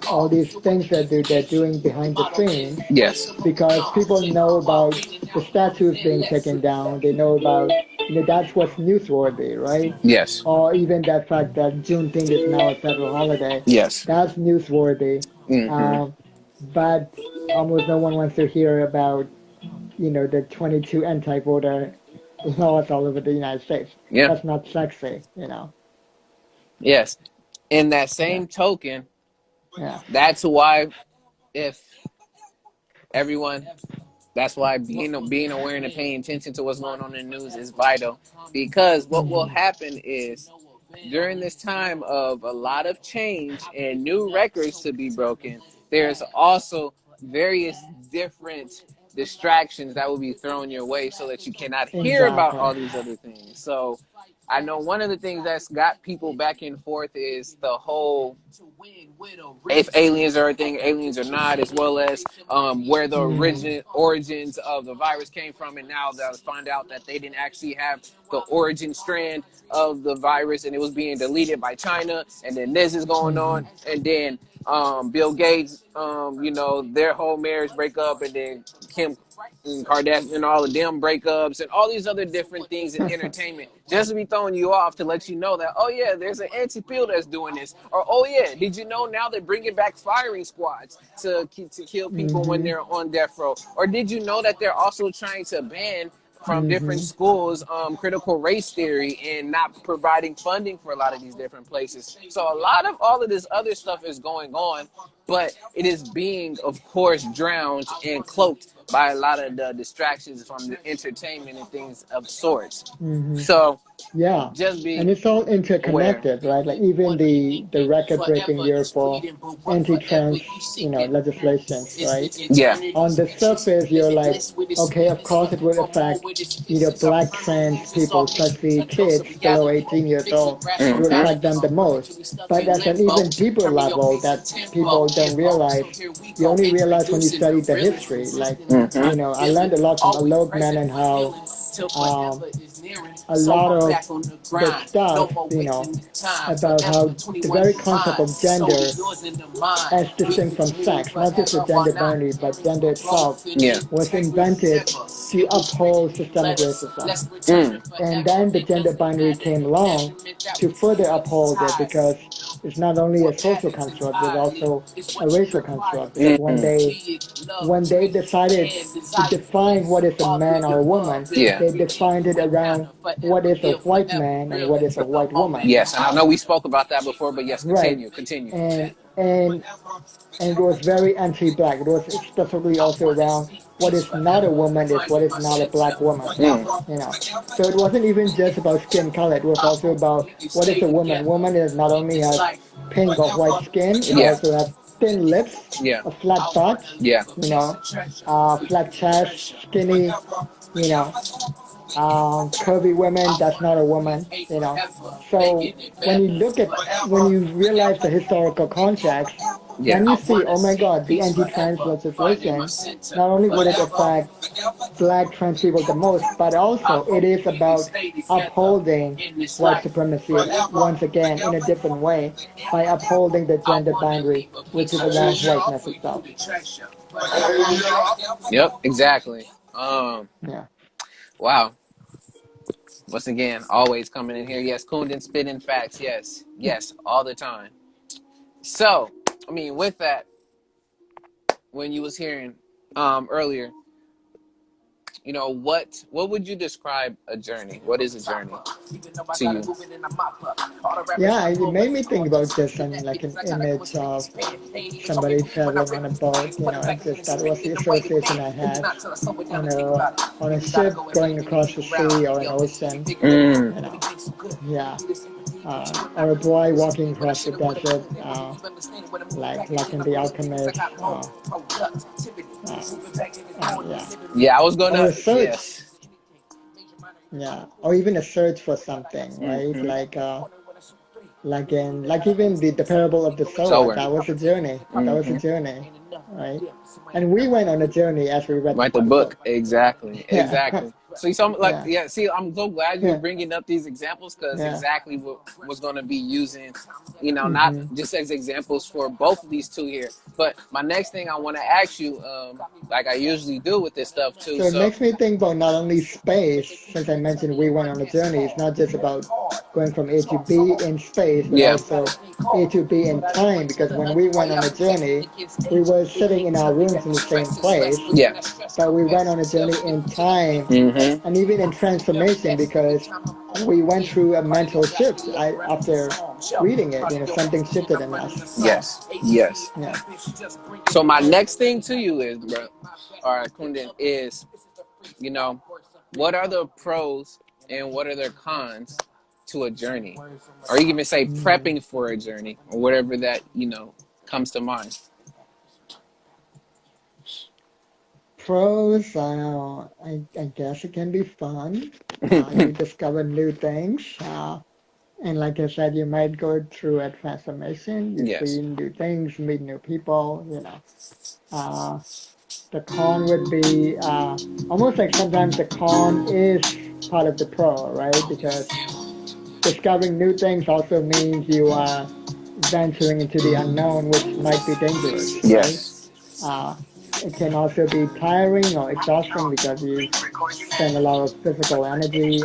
all these things that they're doing behind the scenes, Yes. because people know about the statues being taken down. They know about, that's what's newsworthy, right? Yes. Or even that fact that Juneteenth is now a federal holiday. Yes. That's newsworthy. Mm-hmm. But almost no one wants to hear about, the 22 anti-voter laws all over the United States. Yeah. That's not sexy. Yes. In that Yeah, same token, yeah. that's why if everyone that's why being aware and paying attention to what's going on in the news is vital, because what will Hmm. happen is during this time of a lot of change and new records to be broken, there's also various different distractions that will be thrown your way so that you cannot hear about Exactly. all these other things. So I know one of the things that's got people back and forth is the whole if aliens are a thing, aliens are not, as well as where the Hmm. origins of the virus came from. And now that I found out that they didn't actually have the origin strand of the virus, and it was being deleted by China. And then this is going Hmm. on, and then Bill Gates, their whole marriage breakup, and then Kim Kardashian and all of them breakups and all these other different things in entertainment, just to be throwing you off to let you know that, oh yeah, there's an anti-pill that's doing this, or oh yeah, did you know now they're bringing back firing squads to kill people when Hmm. they're on death row, or did you know that they're also trying to ban from different Hmm. schools critical race theory and not providing funding for a lot of these different places. So a lot of all of this other stuff is going on, but it is being, of course, drowned and cloaked by a lot of the distractions from the entertainment and things of sorts. Hmm. So Yeah, just and be it's all aware. interconnected, right? Like even the record-breaking year for anti-trans, legislations, right? Yeah. On the surface, you're like, okay, of course it would affect, black trans people, especially kids below 18 years old. It would affect them the most. But at an even deeper level that people don't realize, you only realize when you study the history. Like, I learned a lot from Alok Man and how um, a lot of the stuff, about how the very concept of gender as distinct from sex, not just the gender binary, but gender itself, Yeah. was invented to uphold systemic racism. And then the gender binary came along to further uphold it, because it's not only a social construct, but also a racial construct. Because when they decided to define what is a man or a woman, Yeah. they defined it around what is a white man and what is a white woman. Yes, and I know we spoke about that before, but yes, Right. continue, continue. And it was very anti-black. It was specifically also around what is not a woman is what is not a black woman. You know, so it wasn't even just about skin color. It was also about what is a woman. Woman is not only has pink or white skin, it Yeah. also has thin lips, Yeah. a flat butt, Yeah. flat chest, skinny, you know, curvy women. That's not a woman. So when you realize the historical context, Yeah. then you see, oh my God, the anti-trans legislation, not only would it affect black trans people the most, but also it is about upholding white supremacy once again in a different way by upholding the gender boundary, which is around whiteness itself. Yep, exactly. Yeah. Wow. Once again, always coming in here. Yes, Kundan spitting facts. Yes, yes, all the time. So, I mean, with that, when you was hearing earlier, what would you describe a journey? What is a journey to you? Yeah, it made me think about just like an image of somebody traveling on a boat, and just that was the association I had on a ship going across the sea or an ocean, you know. Yeah. Or a boy walking across the desert, like in The Alchemist. Uh, yeah. Yeah, I was Or gonna. a search, Yes. yeah, or even a search for something, right? Mm-hmm. Like even the parable of the sower, Sower. that was a journey. That was a Mm-hmm. journey, right? And we went on a journey as we read the Write the book. So book. Exactly. yeah, Exactly. So you saw, like, yeah, yeah. See, I'm so glad you're yeah, bringing up these examples because yeah. exactly what was going to be using, not Hmm. just as examples for both of these two here. But my next thing I want to ask you, like I usually do with this stuff too. So it So makes me think about not only space, since I mentioned we went on a journey. It's not just about going from A to B in space, but yeah. also A to B in time. Because when we went on a journey, we were sitting in our rooms in the same place, Yeah. but we went on a journey in time Mm-hmm. and even in transformation because we went through a mental shift. After reading it, something shifted in us. Yes. Yes. Yeah. So my next thing to you is, bro, all right, Kundan, is what are the pros and what are the cons to a journey, or you can even say Mm. prepping for a journey, or whatever that comes to mind. Pros, I guess it can be fun. You discover new things. And like I said, you might go through a transformation. You Yes. see new things, meet new people. Uh, the con would be almost like sometimes the con is part of the pro, right? Because discovering new things also means you are venturing into the unknown, which might be dangerous, right? Yes. Uh, it can also be tiring or exhausting because you spend a lot of physical energy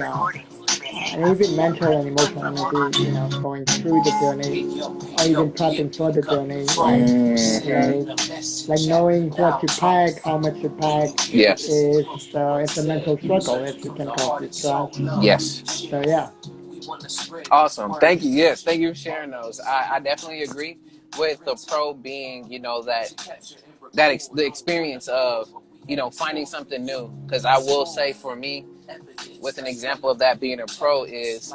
and even mental and emotional energy, going through the journey or even prepping for the journey, right? Like like knowing what to pack, how much to pack Yes. is it's a mental struggle. It can cause you stress. Yes. So yeah. Awesome. Thank you. Yes. Thank you for sharing those. I definitely agree with the pro being, the experience of, finding something new. Because I will say for me, with an example of that being a pro is,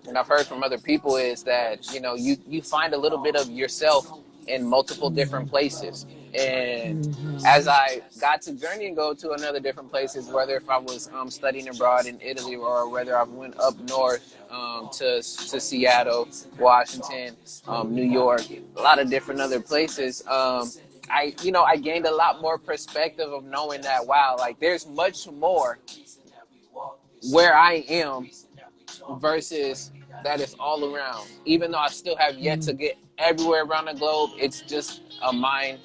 and I've heard from other people is that you find a little bit of yourself in multiple different Mm-hmm. places. And Mm-hmm. as I got to journey and go to another different places, whether if I was studying abroad in Italy or whether I went up north to Seattle, Washington, New York, a lot of different other places. I gained a lot more perspective of knowing that wow, like there's much more where I am versus that is all around. Even though I still have yet to get everywhere around the globe, it's just a mind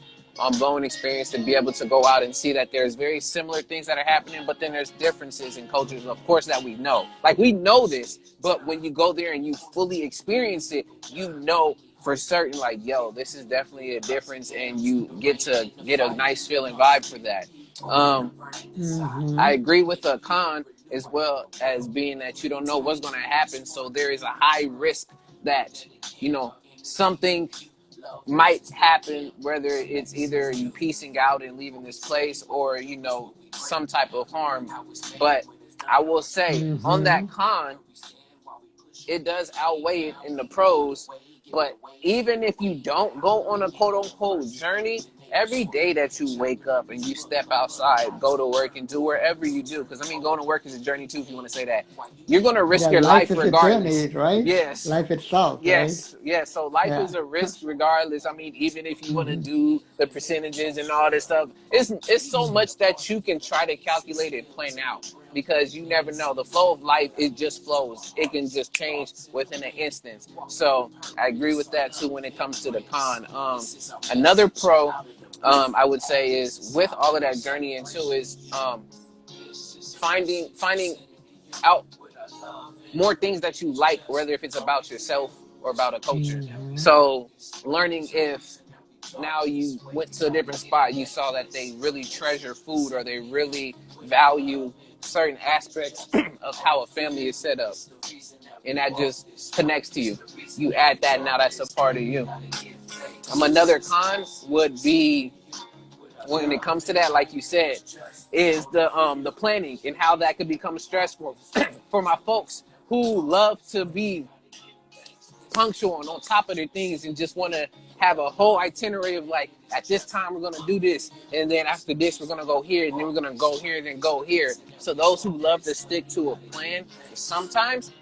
blowing experience to be able to go out and see that there's very similar things that are happening, but then there's differences in cultures, of course, that we know. Like we know this, but when you go there and you fully experience it, for certain, like, yo, this is definitely a difference, and you get to get a nice feeling vibe for that. Mm-hmm. I agree with the con as well as being that you don't know what's going to happen. So there is a high risk that, something might happen, whether it's either you piecing out and leaving this place or, some type of harm. But I will say on Mm-hmm. that con, it does outweigh it in the pros. But even if you don't go on a quote unquote journey, every day that you wake up and you step outside, go to work and do wherever you do, because I mean, going to work is a journey too, if you want to say that, you're going to risk Yeah, your life life is a journey, regardless. right? Yes. Life itself, right? Yes, yes. So life Yeah. is a risk regardless. I mean, even if you want to Hmm. do the percentages and all this stuff, it's so Hmm. much that you can try to calculate and plan out because you never know. The flow of life, it just flows. It can just change within an instance. So I agree with that too when it comes to the con. Another pro, I would say is with all of that journey into is finding out more things that you like, whether if it's about yourself or about a culture. Hmm. So learning if now you went to a different spot, you saw that they really treasure food or they really value certain aspects of how a family is set up. And that just connects to you. You add that, now that's a part of you. Another con would be when it comes to that, like you said, is the planning and how that could become stressful for my folks who love to be punctual and on top of their things and just want to have a whole itinerary of like at this time we're going to do this and then after this we're going to go here and then we're going to go here and then go here. So those who love to stick to a plan, sometimes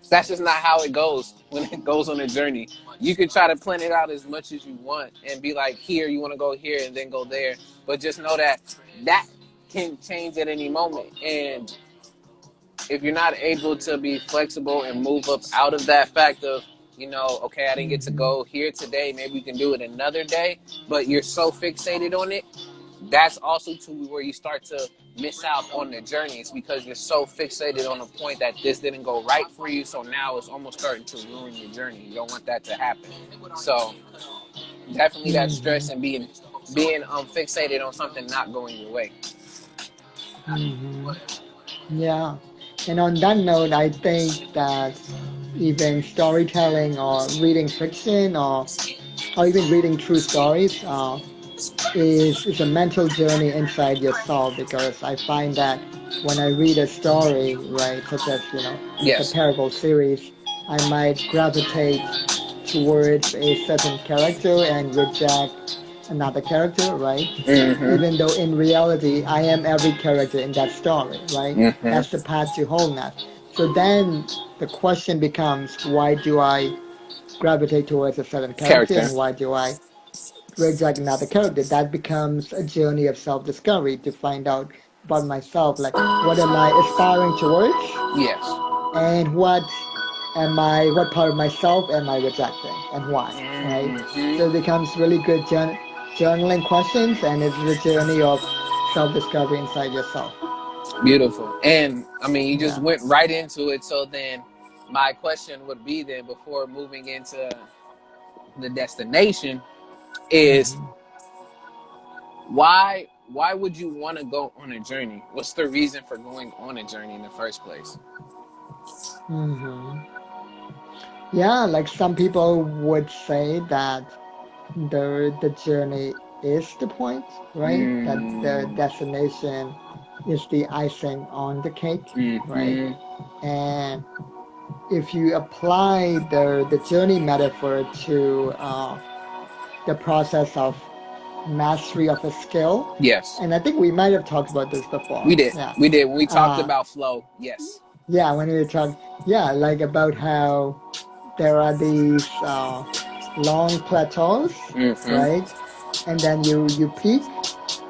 that's just not how it goes when it goes on a journey. You can try to plan it out as much as you want and be like, here, you want to go here and then go there. But just know that that can change at any moment. And if you're not able to be flexible and move up out of that fact of, okay, I didn't get to Hmm. go here today, maybe we can do it another day, but you're so fixated on it, that's also to where you start to miss out on the journey. It's because you're so fixated on the point that this didn't go right for you, so now it's almost starting to ruin your journey. You don't want that to happen. So definitely that stress Hmm. and being fixated on something not going your way. Hmm. Yeah. And on that note, I think that even storytelling or reading fiction or even reading true stories is a mental journey inside yourself because I find that when I read a story, right, such as, the Yes. Parable series, I might gravitate towards a certain character and reject another character, right? Even Mm-hmm. though in reality, I am every character in that story, right? That's the Mm-hmm. path to wholeness. So then the question becomes, why do I gravitate towards a certain character Character. and why do I reject another character? That becomes a journey of self-discovery to find out about myself, like what am I aspiring towards Yes. and what part of myself am I rejecting and why, right? So it Mm-hmm. becomes really good journaling questions and it's a journey of self-discovery inside yourself. Beautiful. And I mean, you just Yeah. went right into it. So then, my question would be then, before moving into the destination, is Hmm. why would you want to go on a journey? What's the reason for going on a journey in the first place? Hmm. Yeah, like some people would say that the journey is the point, right? That the Mm, destination is the icing on the cake, right? mm-hmm. And if you apply the journey metaphor to the process of mastery of a skill, Yes, and I think we might have talked about this before. we did. Yeah. We did when we talked Uh, about flow. Yes. yeah, when we talk, yeah, like about how there are these long plateaus, Mm-hmm. right? And then you peak,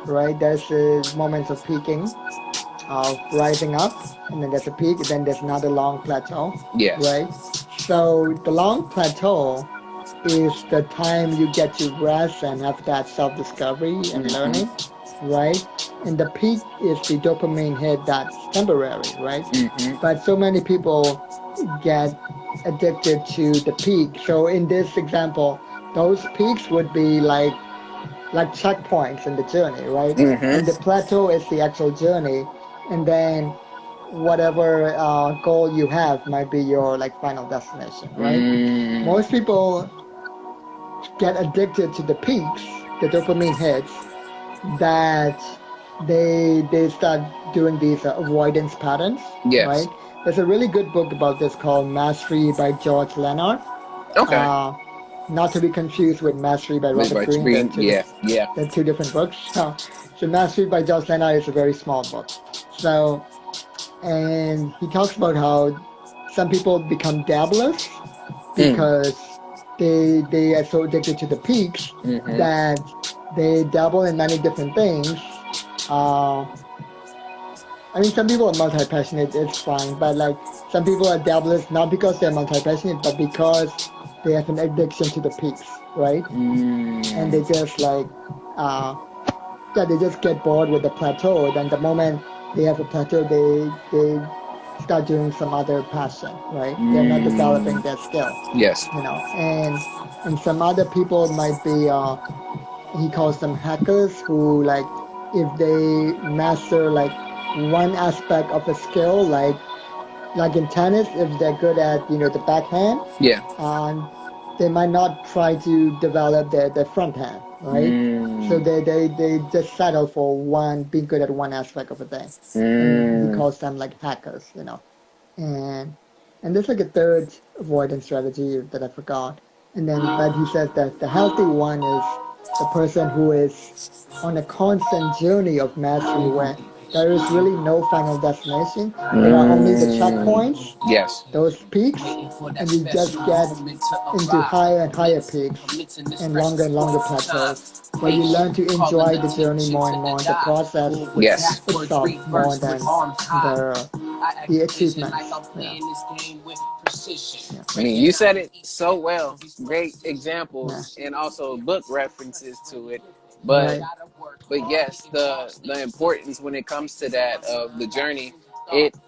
right? There's moments of peaking, of rising up, and then there's a peak, and then there's another long plateau, Yes. right? So the long plateau is the time you get to rest and have that self-discovery and learning, Mm-hmm. right? And the peak is the dopamine hit that's temporary, right? Mm-hmm. But so many people get addicted to the peak. So in this example, those peaks would be like checkpoints in the journey, right? And the Mm-hmm. plateau is the actual journey, and then whatever goal you have might be your like final destination, right? Mm, Most people get addicted to the peaks, the dopamine hits, that they start doing these avoidance patterns, yes. right? There's a really good book about this called Mastery by George Leonard. Okay. Uh, not to be confused with Mastery by Robert Rich Greene. Green, yeah, yeah. They're two different books. So Mastery by Josh Leonard is a very small book. So, and he talks about how some people become dabblers Mm. because they are so addicted to the peaks Mm-hmm. that they dabble in many different things. Uh, I mean, some people are multi-passionate, it's fine, but like some people are dabblers not because they're multi-passionate, but because they have an addiction to the peaks, right? And they Mm. just like, uh, yeah, they just get bored with the plateau. Then the moment they have a plateau, they start doing some other passion, right? They're not developing Mm. their skill, Yes. and some other people might be he calls them hackers who like if they master like one aspect of a skill like in tennis if they're good at the backhand Yeah. um, they might not try to develop their front hand, right? So Mm. they just settle for one being good at one aspect of a thing, and he Mm. calls them like hackers, and there's like a third avoidance strategy that I forgot. And then, but he says that the healthy one is the person who is on a constant journey of mastery where there is really no final destination. There are only the Mm. checkpoints, Yes. those peaks, and you just get into higher and higher peaks and longer plateaus where you learn to enjoy the journey more and more, the process Yes. itself more than the the achievements. Yeah, I mean, you said it so well. Great yeah, examples and also book references to it. But right. yes, the importance when it comes to that of the journey,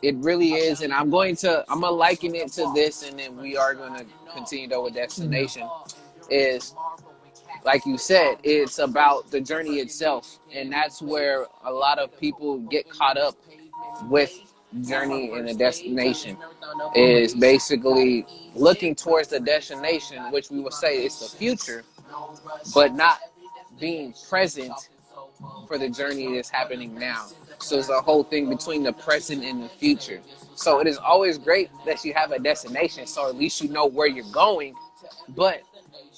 it really is. And I'm gonna liken it to this, and then we are gonna continue though with Mm. destination. Is like you said, it's about the journey itself, and that's where a lot of people get caught up with journey and the destination Mm. is basically looking towards the destination, which we will say is the future, but not being present for the journey that's happening now. So it's a whole thing between the present and the future. So it is always great that you have a destination, so at least you know where you're going, but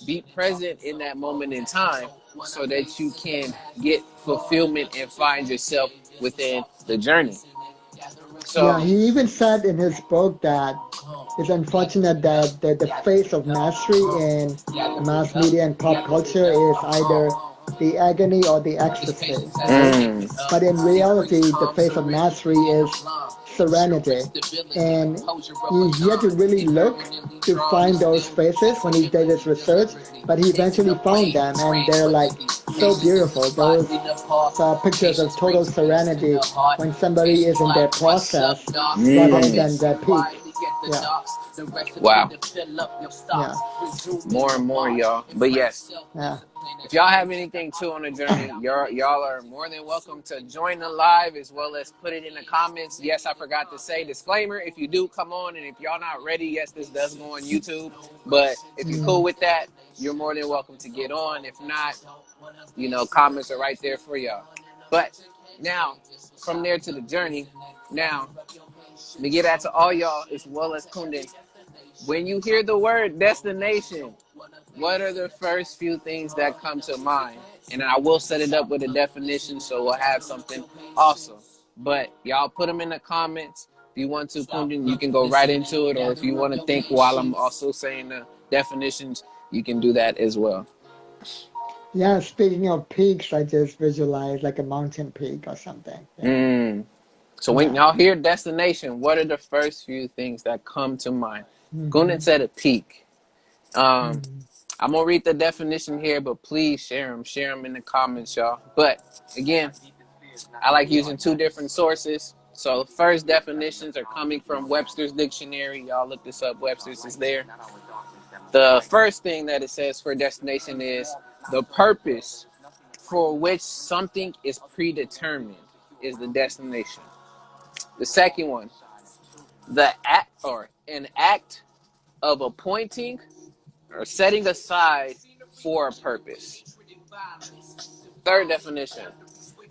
be present in that moment in time so that you can get fulfillment and find yourself within the journey. Yeah, So, he even said in his book that it's unfortunate that the face of mastery in the mass media and pop culture is either the agony or the ecstasy, right? But in reality, the face of mastery is serenity. And he had to really look to find those faces when he did his research, but he eventually found them, and they're like so beautiful. Those pictures of total serenity when somebody is in their process rather than their peak. Yeah, wow. yeah, More and more, y'all. But yes, yeah. if y'all have anything too on the journey, y'all are more than welcome to join the live as well as put it in the comments. Yes, I forgot to say disclaimer. If you do come on, and if y'all not ready, yes, this does go on YouTube. But if you're cool Mm. with that, you're more than welcome to get on. If not, comments are right there for y'all. But now, from there to the journey, now, to get out to all y'all as well as Kundan, when you hear the word destination, what are the first few things that come to mind? And I will set it up with a definition so we'll have something awesome. But y'all put them in the comments. If you want to, Kundan, you can go right into it. Or if you want to think while I'm also saying the definitions, you can do that as well. Yeah, speaking of peaks, I just visualize like a mountain peak or something. So when Yeah. y'all hear destination, what are the first few things that come to mind? Kundan Mm-hmm. said a peak. Mm-hmm. I'm gonna read the definition here, but please share them in the comments, y'all. But again, I like using two different sources. So first definitions are coming from Webster's dictionary. Y'all look this up. Webster's is there. The first thing that it says for destination is the purpose for which something is predetermined is the destination. The second one, the act or an act of appointing or setting aside for a purpose. Third definition,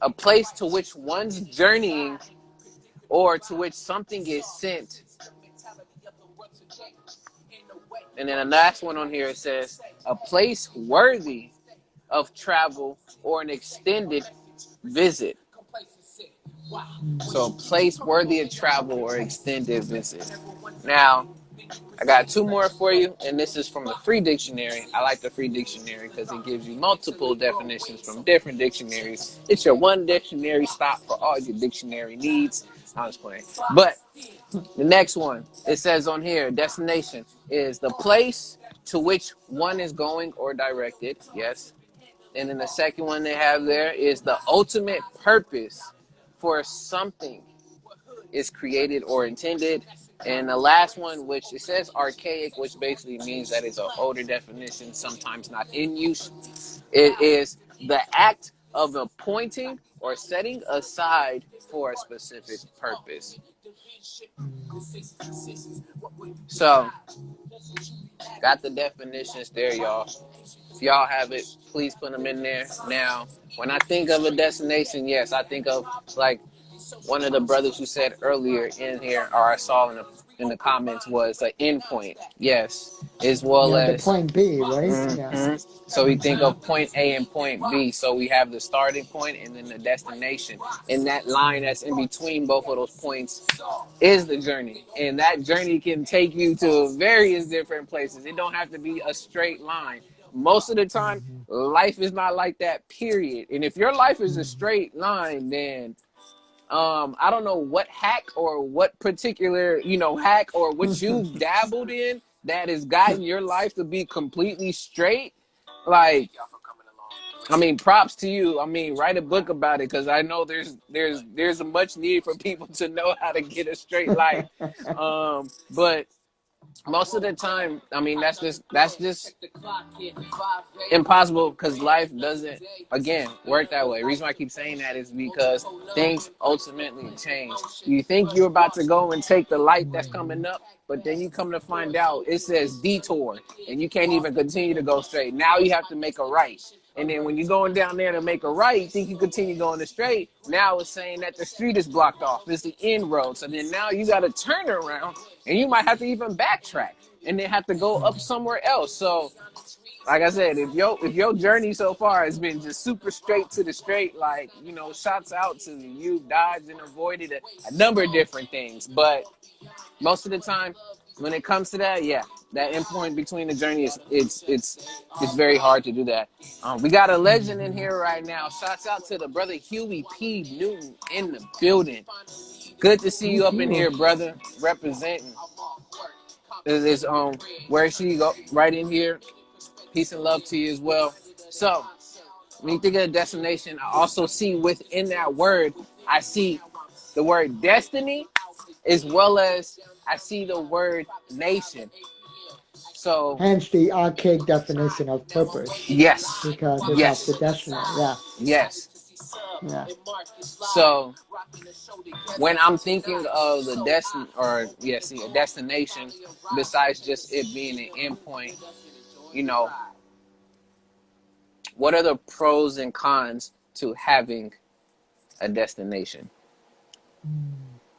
a place to which one's journeying or to which something is sent And then the last one on here it says a place worthy of travel or an extended visit. So a place worthy of travel or extended visit. Now, I got two more for you, and this is from the free dictionary. I like the free dictionary because it gives you multiple definitions from different dictionaries. It's your one dictionary stop for all your dictionary needs. I was playing. But the next one, it says on here, destination is the place to which one is going or directed. Yes. And then the second one they have there is the ultimate purpose for something is created or intended. And the last one, which it says archaic, which basically means that it's an older definition, sometimes not in use. It is the act of appointing or setting aside for a specific purpose. So, got the definitions there, y'all. If y'all have it, please put them in there. Now, when I think of a destination, yes, I think of like one of the brothers who said earlier in here, or I saw in the comments, was an endpoint. Yes, as well Yeah, the as. point B, right? Yeah. Mm-hmm. So we think Mm-hmm. of point A and point B. So we have the starting point and then the destination. And that line that's in between both of those points is the journey. And that journey can take you to various different places. It don't have to be a straight line. Most of the time, Mm-hmm. life is not like that, period. And if your life is a Mm-hmm. straight line, then I don't know what hack or what particular, hack or what you've dabbled in that has gotten your life to be completely straight. Like, I mean, props to you. I mean, write a book about it because I know there's a much need for people to know how to get a straight life. But most of the time, I mean, that's just impossible because life doesn't, again, work that way. The reason why I keep saying that is because things ultimately change. You think you're about to go and take the light that's coming up, but then you come to find out it says detour and you can't even continue to go straight. Now you have to make a right. And then when you're going down there to make a right, you think you continue going the straight. Now it's saying that the street is blocked off. It's the end road. So then now you got to turn around and you might have to even backtrack and then have to go up somewhere else. So, like I said, if your journey so far has been just super straight to the straight, like, shouts out to you. You've dodged and avoided a number of different things. But most of the time, when it comes to that, yeah, that endpoint between the journey is it's very hard to do that. We got a legend in Mm-hmm. here right now. Shouts out to the brother Huey P. Newton in the building. Good to see you up in here, Woohoo. brother, representing. Is where she go right in here. Peace and love to you as well. So when you think of a destination, I also see within that word, I see the word destiny as well as I see the word nation. So Hence the archaic definition of purpose, yes, because it has the yes, destiny. Yeah. yes. Yeah. So when I'm thinking of the a destination, besides just it being an endpoint, you know, what are the pros and cons to having a destination? Mm.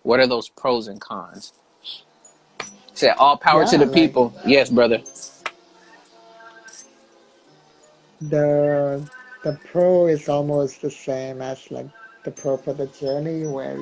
What are those pros and cons? Say all power to Yeah, the like people. Yes, brother. the the pro is almost the same as like the pro for the journey, where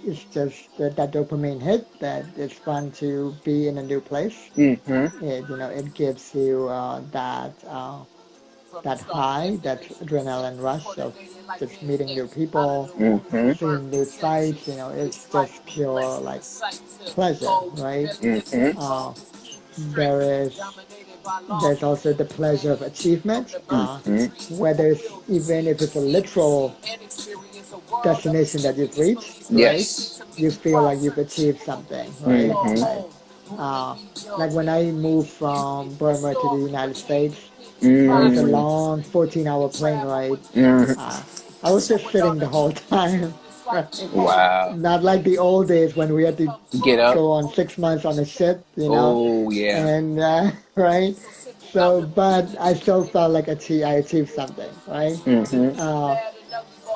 it's just that dopamine hit that it's fun to be in a new place. Mm-hmm. It gives you that high, that adrenaline rush of just meeting new people, Mm-hmm. seeing new sights. It's just pure like pleasure, right? Mm-hmm. Uh, there is there's also the pleasure of achievement, Mm-hmm. whether it's even if it's a literal destination that you've reached, right? Yes. You feel like you've achieved something, right? Mm-hmm. Uh, like when I moved from Burma to the United States, it was a Mm-hmm. long 14-hour plane ride. Mm-hmm. Uh, I was just sitting the whole time, right? Wow. Not like the old days when we had to Get up. go on 6 months on a ship, Oh yeah. and right. So, but I still felt like I achieved something, right? Mm-hmm. Uh,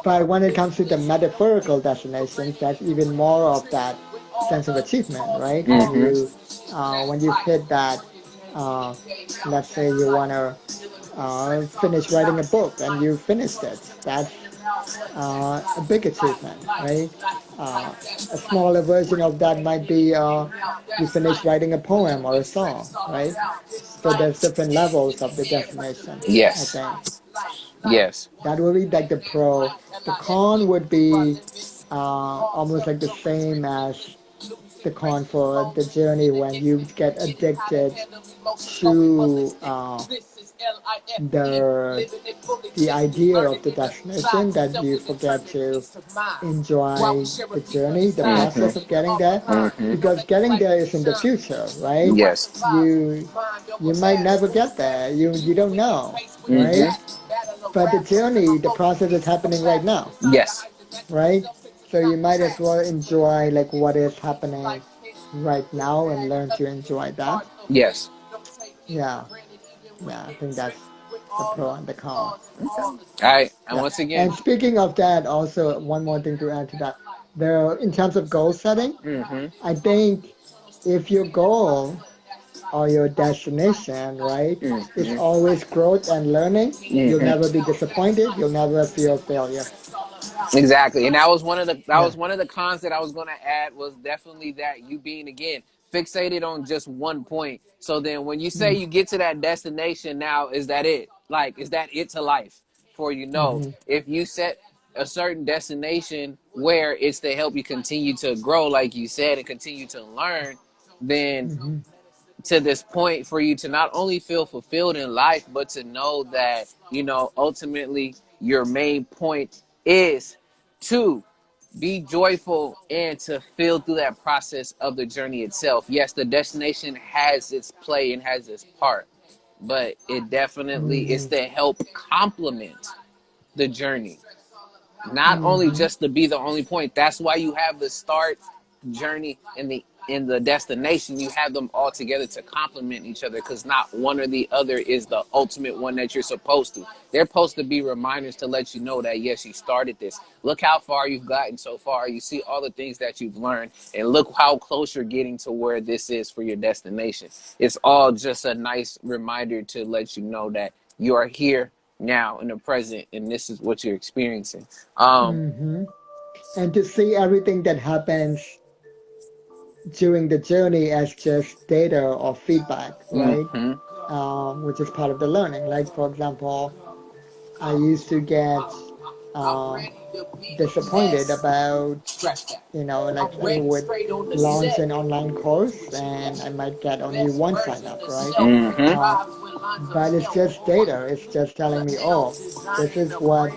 but when it comes to the metaphorical destinations, that's even more of that sense of achievement, right? When Mm-hmm. you when you've hit that, uh, let's say you want to finish writing a book and you finished it. That's a big achievement, right? Uh, a smaller version of that might be you finish writing a poem or a song, right? So there's different levels of the destination, I Yes. think. Yes. That would be like the pro. The con would be almost like the same as the con for the journey when you get addicted to the the idea of the destination that you forget to enjoy the journey, the process of getting there, because getting there is in the future, right? Yes. You might never get there. You don't know, right? Mm-hmm. But the journey, the process is happening right now, Yes. right? So you might as well enjoy like what is happening right now and learn to enjoy that. Yes. Yeah, yeah, I think that's the pro and the con. All right. And Yeah. once again, And speaking of that, also one more thing to add to that. There, in terms of goal setting, mm-hmm. I think if your goal or your destination, right, is Mm-hmm. always growth and learning, you'll never Mm-hmm. be disappointed. You'll never feel failure. Exactly, and that Yeah. was one of the cons that I was going to add was definitely that you being again fixated on just one point. So then, when you say Mm-hmm. you get to that destination, now is that it? Like, is that it to life? For you know, Mm-hmm. if you set a certain destination where it's to help you continue to grow, like you said, and continue to learn, then Mm-hmm. to this point for you to not only feel fulfilled in life, but to know that, ultimately your main point is to be joyful and to feel through that process of the journey itself. Yes, the destination has its play and has its part, but it definitely is Mm-hmm. to help complement the journey, not only Mm-hmm. just to be the only point. That's why you have the start, journey, and the destination. You have them all together to complement each other, because not one or the other is the ultimate one that you're supposed to. They're supposed to be reminders to let you know that yes, you started this. Look how far you've gotten so far. You see all the things that you've learned, and look how close you're getting to where this is for your destination. It's all just a nice reminder to let you know that you are here now in the present, and this is what you're experiencing. um Mm-hmm. And to see everything that happens during the journey as just data or feedback, right? hmm Which is part of the learning. Like, for example, I used to get uh, disappointed about, like I would launch an online course and I might get only one sign up, right? Uh, but it's just data. It's just telling me, oh, this is what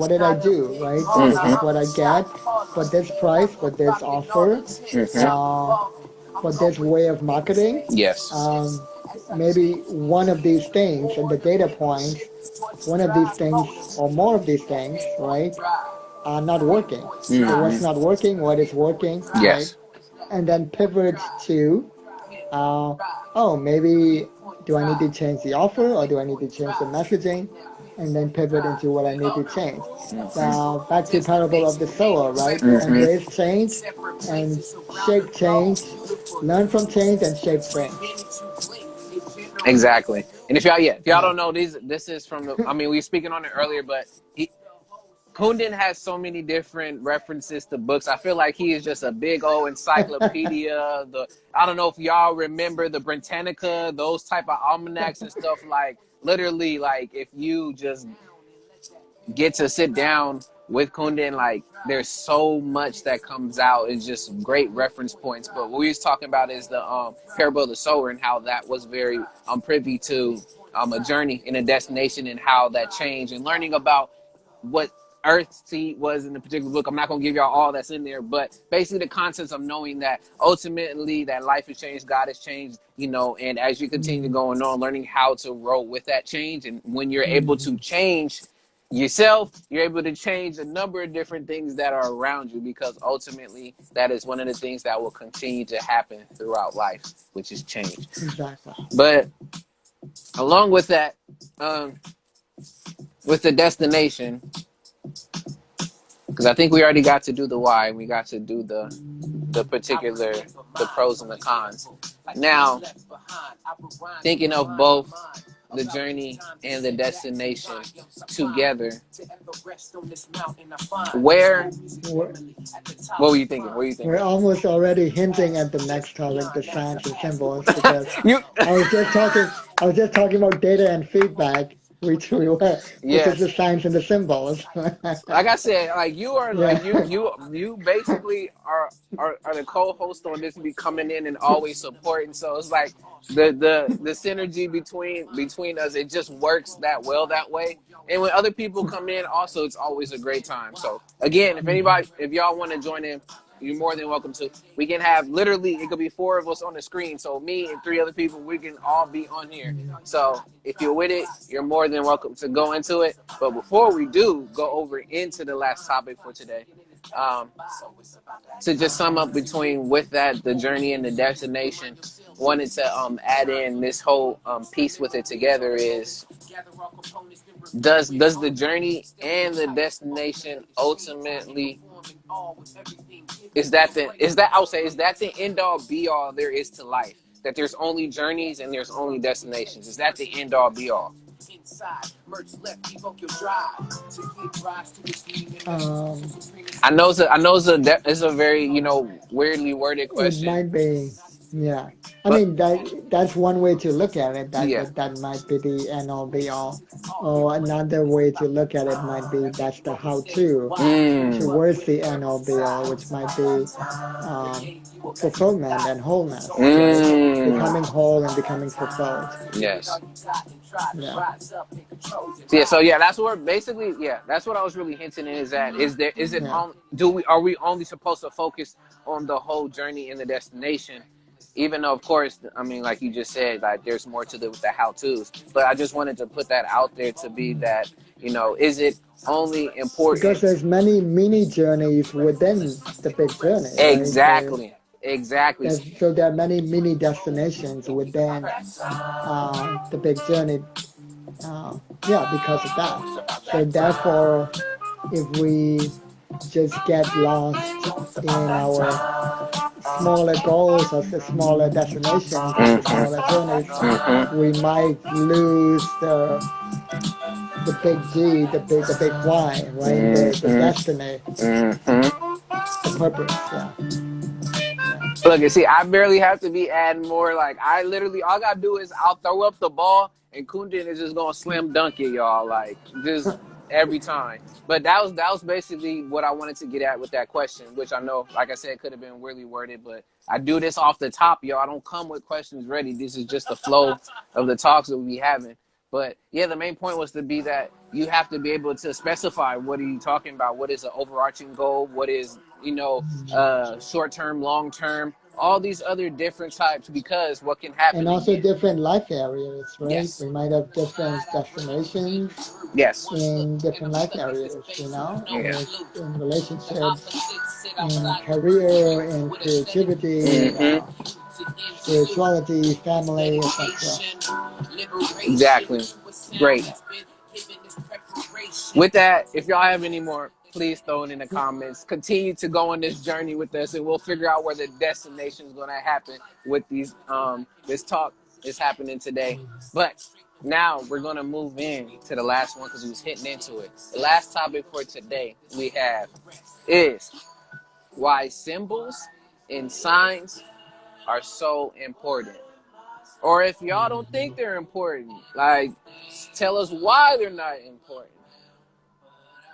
did I do, right? This is what I get for this price, for this offer, uh, for this way of marketing. Yes. Um, Maybe one of these things and the data points, one of these things or more of these things, right, are not working. So what's not working, what is working, right? Yes. And then pivot to, uh, oh, maybe do I need to change the offer or do I need to change the messaging? And then pivot into what I need to change. Back to parable of the sower, right? Embrace change and shape change, learn from change and shape change. Exactly. And if y'all Yeah. don't know, this is from the. I mean, we were speaking on it earlier, but Kundan has so many different references to books. I feel like he is just a big old encyclopedia. I don't know if y'all remember the Britannica, those type of almanacs and stuff. Like literally, like if you just get to sit down with Kundan, like there's so much that comes out. It's just great reference points. But what we was talking about is the parable of the sower and how that was very privy to a journey and a destination and how that changed and learning about what Earth seed was in the particular book. I'm not going to give y'all all that's in there, but basically the concepts of knowing that ultimately that life has changed, God has changed, and as you continue to Mm-hmm. go on, learning how to roll with that change. And when you're able to Mm-hmm. change yourself, you're able to change a number of different things that are around you, because ultimately that is one of the things that will continue to happen throughout life, which is change. Exactly. But along with that, um, with the destination, because I think we already got to do the why, we got to do the the particular the pros and the cons. Now, thinking of both the journey and the destination together, where We're, what were you thinking? What were you we're thinking? almost already hinting at the next topic, the signs and symbols, because You I was just talking I was just talking about data and feedback, which is yes. the signs and the symbols. Like I said, like you are like Yeah. you basically are the co-host on this, be coming in and always supporting. So it's like the synergy between us, it just works that well that way. And when other people come in, also it's always a great time. So again, Mhm. if y'all want to join in, you're more than welcome to. We can have literally it could be 4 of us on the screen. So me and 3 other people, we can all be on here. So if you're with it, you're more than welcome to go into it. But before we do go over into the last topic for today, um, to just sum up between with that the journey and the destination, wanted to add in this whole piece with it together is does the journey and the destination ultimately is that I would say is that the end all be all there is to life, that there's only journeys and there's only destinations, is that the end all be all? Um, It's a very weirdly worded it question, might be, yeah. I but mean that's one way to look at it. yeah. That might be the end all be all. Or another way to look at it might be that's the how to Mm, towards the end all be all, which might be um, fulfillment and wholeness, right? Becoming mm, whole and becoming fulfilled. yes. Yeah, Yeah, so yeah, that's what basically that's what I was really hinting in is that is it yeah. on do we are we only supposed to focus on the whole journey and the destination, even though of course I mean like you just said like there's more to the how to's, but I just wanted to put that out there to be Mm. that is it only Because important. there's many mini journeys within the big journey, right? Exactly. So there are many mini destinations within the big journey. Yeah, because of that. So therefore, if we just get lost in our smaller goals or the smaller destinations or the smaller journeys, we might lose the big G, the big Y, right? The destiny, the purpose. Yeah, yeah. Look, and see, I barely have to be adding more. Like, I literally, all I gotta do is I'll throw up the ball, and Kundan is just gonna slam dunk it, y'all. Like, just every time. But that was basically what I wanted to get at with that question, which I know, like I said, could have been really worded. But I do this off the top, y'all. I don't come with questions ready. This is just the flow of the talks that we be having. But yeah, the main point was to be that you have to be able to specify what are you talking about. What is an overarching goal? What is short term, long term, all these other different types. Because what can And happen also again? different life areas, right? Yes, We might have different destinations yes, in different life areas, yeah. in relationships, in career, in creativity, spirituality, family, etc. Exactly. Great. With that, if y'all have any more, please throw it in the comments. Continue to go on this journey with us, and we'll figure out where the destination is going to happen with these. This talk is happening today, but now we're going to move in to the last one because we was hitting into it. The last topic for today we have is why symbols and signs are so important. Or if y'all don't think they're important, like tell us why they're not important.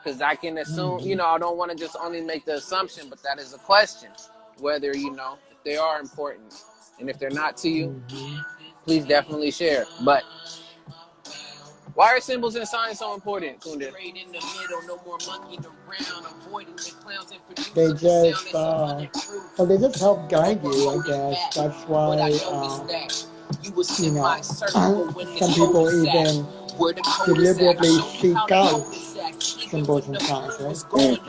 Because I can assume, Hmm. I don't want to just only make the assumption, but that is a question. Whether, if they are important. And if they're not to you, Hmm. please definitely share. But why are symbols and signs so important, Kundan? They just well, they just help guide you, I guess. That's why you know some people even deliberately seek out symbols and signs, right?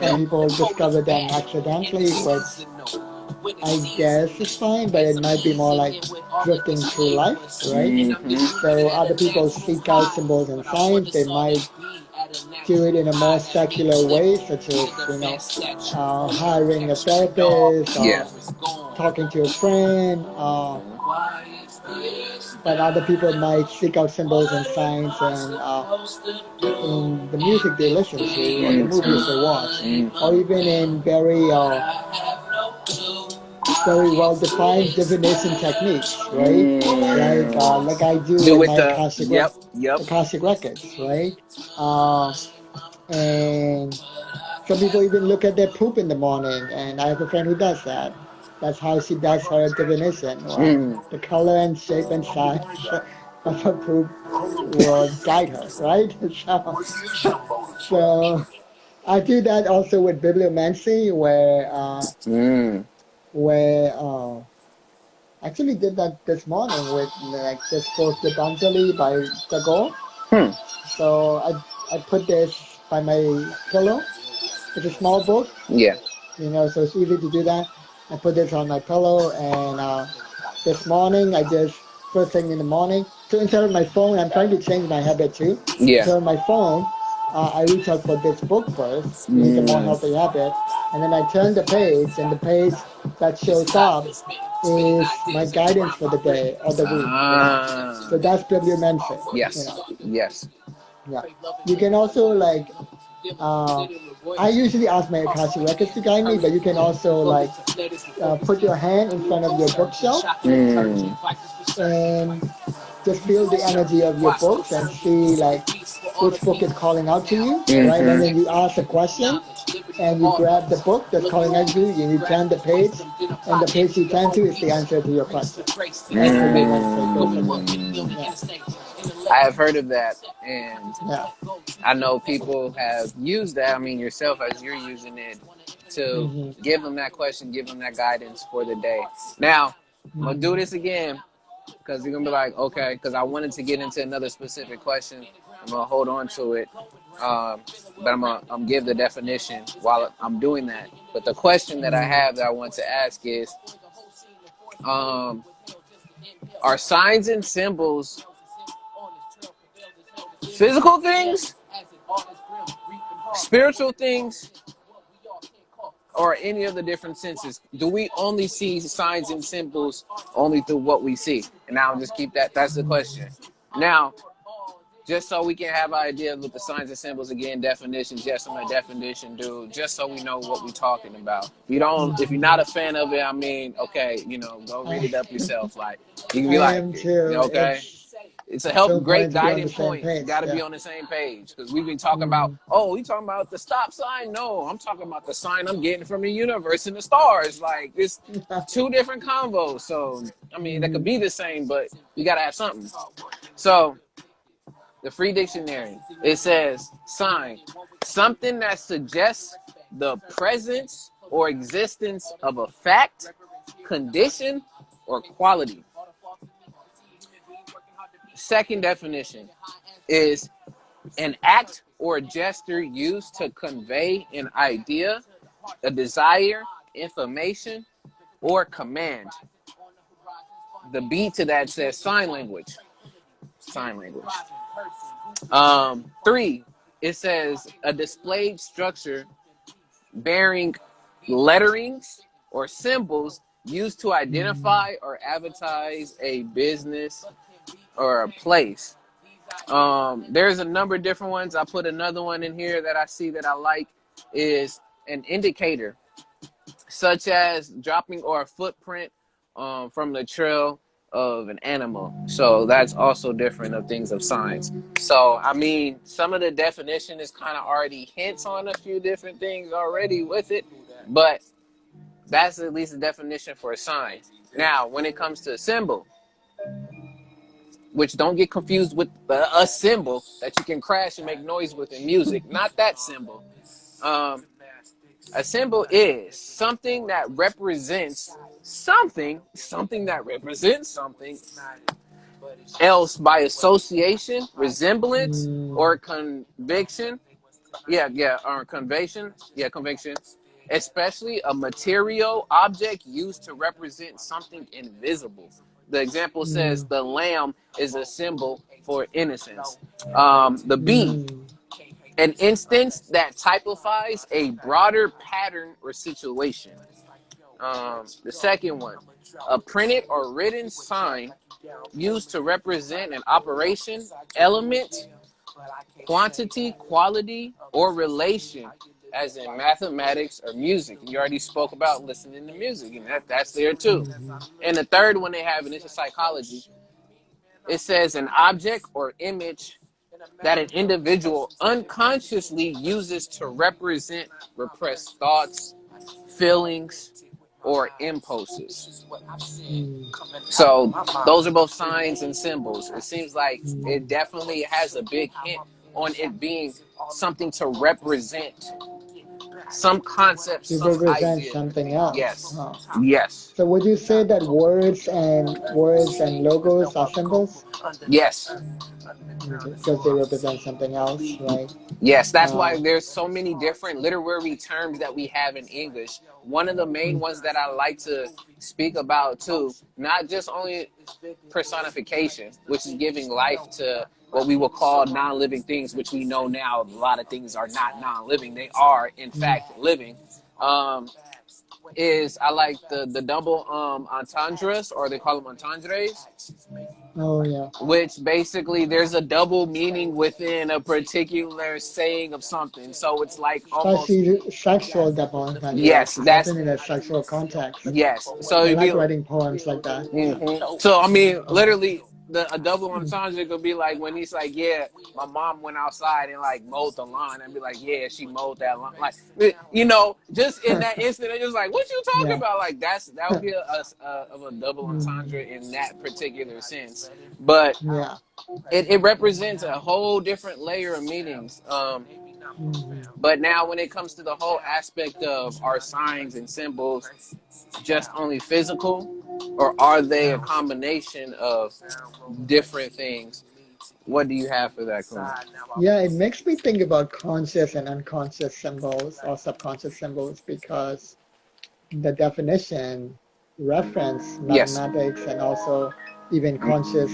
Some people discover them accidentally, which I guess is fine, but it might be more like drifting through life, right? So other people seek out symbols and signs. They might do it in a more secular way, such as hiring a therapist Yeah. or talking to a friend. But other people might seek out symbols and signs and in the music they listen to or the movies they watch, or even in very well defined divination techniques, right? Like I do Do in with my the yep, yep. Akashic records, right? Uh, and some people even look at their poop in the morning, and I have a friend who does that. That's how she does her divination. Well, Mm. the color and shape and size of her poop will guide her, right? So I do that also with bibliomancy, Mm. where actually did that this morning with like this book Gitanjali by Tagore. Hmm. So I put this by my pillow. It's a small book, Yeah. so it's easy to do that. I put this on my pillow, and this morning I just first thing in the morning. So instead of my phone, I'm trying to change my habit too. Yeah. Instead of my phone, I reach out for this book first, which is a more Mm. healthy habit, and then I turn the page, and the page that shows up is my guidance for the day or the week. Ah. So that's bibliomancy. Yes. Yes. Yeah. You can also like I usually ask my Akashic records to guide me, but you can also like put your hand in front of your bookshelf Mm. and just feel the energy of your books and see like which book is calling out to you, right? And then you ask a question and you grab the book that's calling out to you and you turn the page, and the page you turn to is the answer to your question. That's bibliomancy, basically. Yeah. I have heard of that, and Yeah. I know people have used that. I mean, yourself as you're using it to Hmm. give them that question, give them that guidance for the day. Now, I'm gonna do Hmm. this again because you're gonna be like, okay, because I wanted to get into another specific question. I'm gonna hold on to it, but I'm give the definition while I'm doing that. But the question that I Mm. have that I want to ask is, um, are signs and symbols physical things, spiritual things, or any of the different senses? Do we only see signs and symbols only through what we see? And I'll just keep that. That's the question. Now, just so we can have an idea with the signs and symbols again, definitions. Yes, I'm a definition dude. Just so we know what we're talking about. If you're not a fan of it, I mean, okay, go read it I, up yourself. Like you can be I like, am too. okay. It's a So great important to be on the guiding same point. You page. got to be Yeah. on the same page because we've been talking about, Mm. oh, we talking about the stop sign. No, I'm talking about the sign I'm getting from the universe and the stars. Like it's two different combos. So I mean, that could Mm. be the same, but you got to have something. So the free dictionary, it says sign, something that suggests the presence or existence of a fact, condition, or quality. Second definition is an act or gesture used to convey an idea, a desire, information, or command. The B to that says sign language. Sign language. Three, it says a displayed structure bearing letterings or symbols used to Mm. identify or advertise a business or a place. There's a number of different ones. I put another one in here that I see that I like is an indicator, such as dropping or a footprint from the trail of an animal. So that's also different of things of signs. So I mean, some of the definition is kind of already hints on a few different things already with it, but that's at least a definition for a sign. Now, when it comes to a symbol, which don't get confused with a symbol that you can crash and make noise with in music, not that symbol. Um, a symbol is something that represents something that represents something else by association, resemblance, Mm. or conviction. Or conviction. Yeah, conviction. Especially a material object used to represent something invisible. The example says Mm. the lamb is a symbol for innocence. The bee Mm. An instance that typifies a broader pattern or situation. The second one, a printed or written sign used to represent an operation, element, quantity, quality, or relation, as in mathematics or music. You already spoke about listening to music, and that's there too. Mm-hmm. And the third one they have, and this is psychology, it says an object or image that an individual unconsciously uses to represent repressed thoughts, feelings, or impulses. Mm, So those are both signs and symbols. It seems like it mm. definitely has a big hint on it being something to represent some concept, To some represent idea. something else. Yes. Huh. Yes. So would you say that words and logos are symbols? Yes. Okay, because they represent something else, right? Yes, that's why Uh, there's so many different literary terms that we have in English. One of the main mm, ones that I like to speak about too, not just only personification, which is giving life to what we will call non-living things, which we know now a lot of things are not non-living. They are, in mm. fact, living. Um, is I like the double entendres, or they call them entendres, Oh yeah. which basically there's a double meaning within a particular saying of something. So it's like almost, Especially sexual double entendres, yes, that's, often in a sexual context. yes. So I it'd be, like writing poems like that. so I mean, Mm, literally, a double mm, entendre could be like when he's like, yeah, my mom went outside and like mowed the lawn, and be like, yeah, she mowed that lawn, like, just in that instant, it's just like, what you talking yeah. about? Like that would be of a double entendre Mm, in that particular sense, but yeah. it represents a whole different layer of meanings. Hmm. But now, when it comes to the whole aspect of our signs and symbols, just only physical, or are they a combination of different things? What do you have for that, Kundan? Yeah, it makes me think about conscious and unconscious symbols or subconscious symbols because the definition reference Yes. mathematics and also even conscious.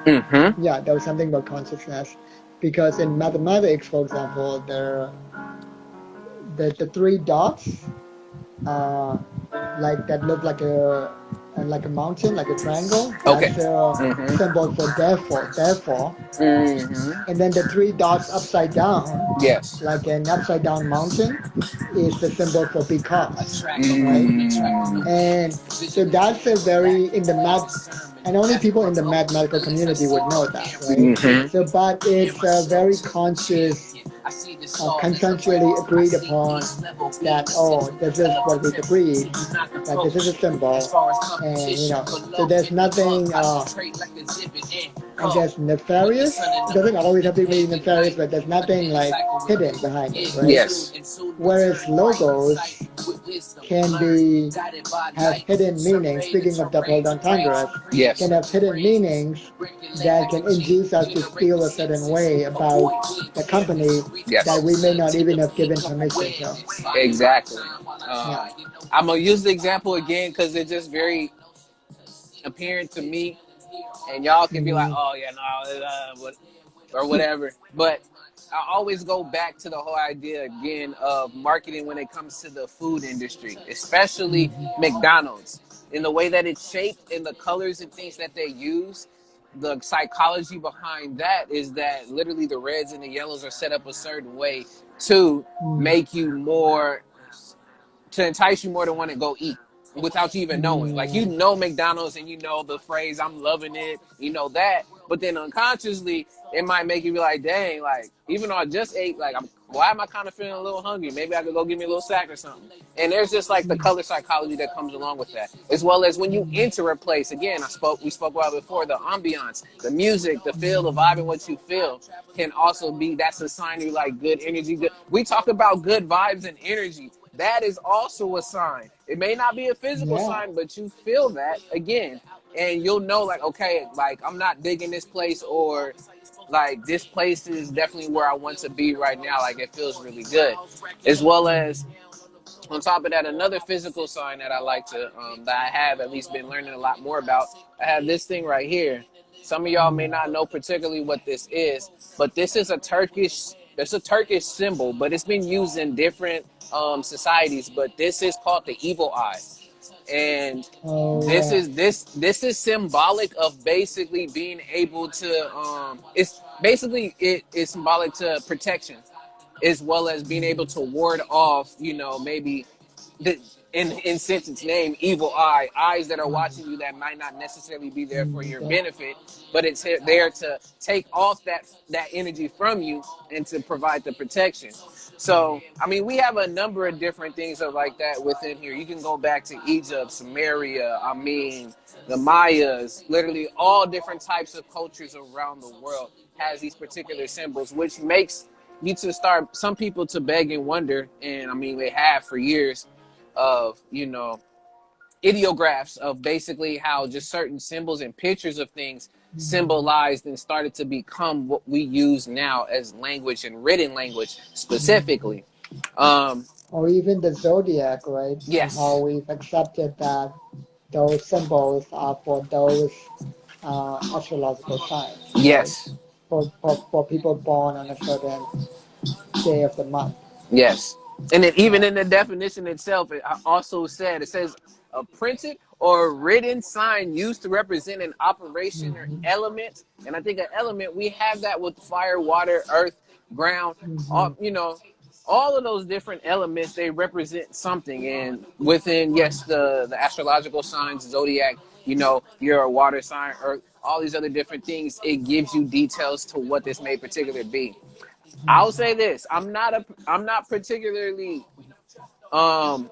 Mm-hmm. Yeah, there was something about consciousness because in mathematics, for example, the three dots, uh, like that look like a mountain, like a triangle. Okay. That's a Mm-hmm. symbol for therefore. Mm-hmm. And then the three dots upside down, Yes. like an upside down mountain, is the symbol for because, right? Mm-hmm. And so that's a very in the math, and only people in the mathematical community would know that, right? So, but it's a very conscious, consensually agreed upon that, oh, this is what we've agreed, that this is a symbol, and so there's nothing, I guess, nefarious. It doesn't always have to be nefarious, but there's nothing like hidden behind it, right? Yes. Whereas logos can be have hidden meanings. Speaking of double entendres, Yes. can have hidden meanings that can induce us to feel a certain way about the company Yes. that we may not even have given permission to. Exactly. Yeah. I'm gonna use the example again because it's just very apparent to me, and y'all can be like, Mm, "Oh yeah, no," or whatever. But I always go back to the whole idea again of marketing when it comes to the food industry, especially mhm, McDonald's, in the way that it's shaped, in the colors and things that they use. The psychology behind that is that literally the reds and the yellows are set up a certain way to mm, make you more, to entice you more to want to go eat without you even knowing. Like, you mm, know McDonald's and you know the phrase "I'm loving it," you know that, but then unconsciously it might make you be like, dang, like, even though I just ate, like, why am I kind of feeling a little hungry? Maybe I could go get me a little snack or something. And there's just like the mm, color psychology that comes along with that, as well as when you mm, enter a place. Again, we spoke about before, the ambiance, the music, the feel, the vibe, and mm, what you feel can also be, that's a sign of like good energy. Good. We talk about good vibes and energy. That is also a sign. It may not be a physical yeah. sign, but you feel that again, and you'll know like, okay, like, I'm not digging this place, or like, this place is definitely where I want to be right now. Like, it feels really good, as well as, Mm, on top of that, another physical sign that I like to, that I have at least been learning a lot more about. I have this thing right here. Some of y'all may mm, not know particularly what this is, but this is a Turkish it's a Turkish symbol, but it's been used in different societies. But this is called the evil eye, and Oh this yeah. is this is symbolic of basically being able to it's basically it is symbolic to protection as well as being able to ward off, maybe the in sense its name, evil eyes that are watching you that might not necessarily be there for your That, benefit, but it's there to take off that energy from you and to provide the protection. So, I mean, we have a number of different things like that within here. You can go back to Egypt, Samaria, I mean, the Mayas, literally all different types of cultures around the world has these particular symbols, which makes you to start some people to beg and wonder, and I mean they have for years of ideographs of basically how just certain symbols and pictures of things symbolized and started to become what we use now as language and written language specifically. Um, or even the zodiac, right? And how yes, we've accepted that those symbols are for those astrological signs, right? yes, For people born on a certain day of the month. yes. And then even Yeah. in the definition itself, it also says a printed or written sign used to represent an operation or Hmm. element. And I think an element, we have that with fire, water, earth, ground, Hmm. all of those different elements, they represent something. And within, yes, the astrological signs, zodiac, you're a water sign, earth, all these other different things, it gives you details to what this may particularly be. I'll say this: I'm not particularly um,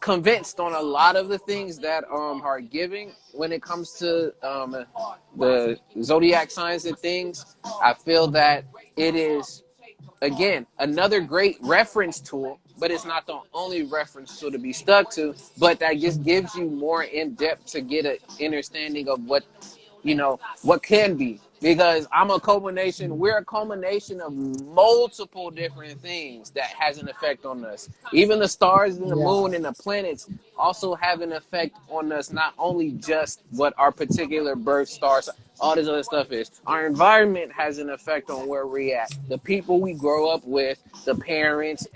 convinced on a lot of the things that are giving when it comes to the zodiac signs and things. I feel that it is again another great reference tool, but it's not the only reference tool to be stuck to. But that just gives you more in depth to get an understanding of what can be. Because we're a culmination of multiple different things that has an effect on us. Even the stars and the Yeah. moon and the planets also have an effect on us, not only just what our particular birth stars, all this other stuff is. Our environment has an effect on where we're at. The people we grow up with, the parents,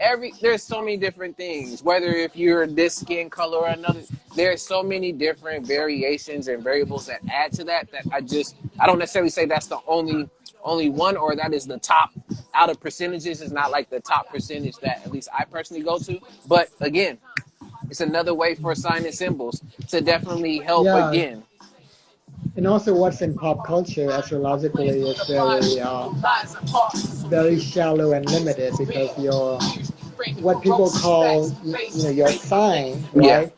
there's so many different things. Whether if you're this skin color or another, there's so many different variations and variables that add to that I don't necessarily say that's the only one or that is the top out of percentages. Is not like the top percentage that at least I personally go to. But again, it's another way for sign and symbols to definitely help Yeah. again. And also what's in pop culture astrologically is very shallow and limited because your what people call your sign, Yeah. right,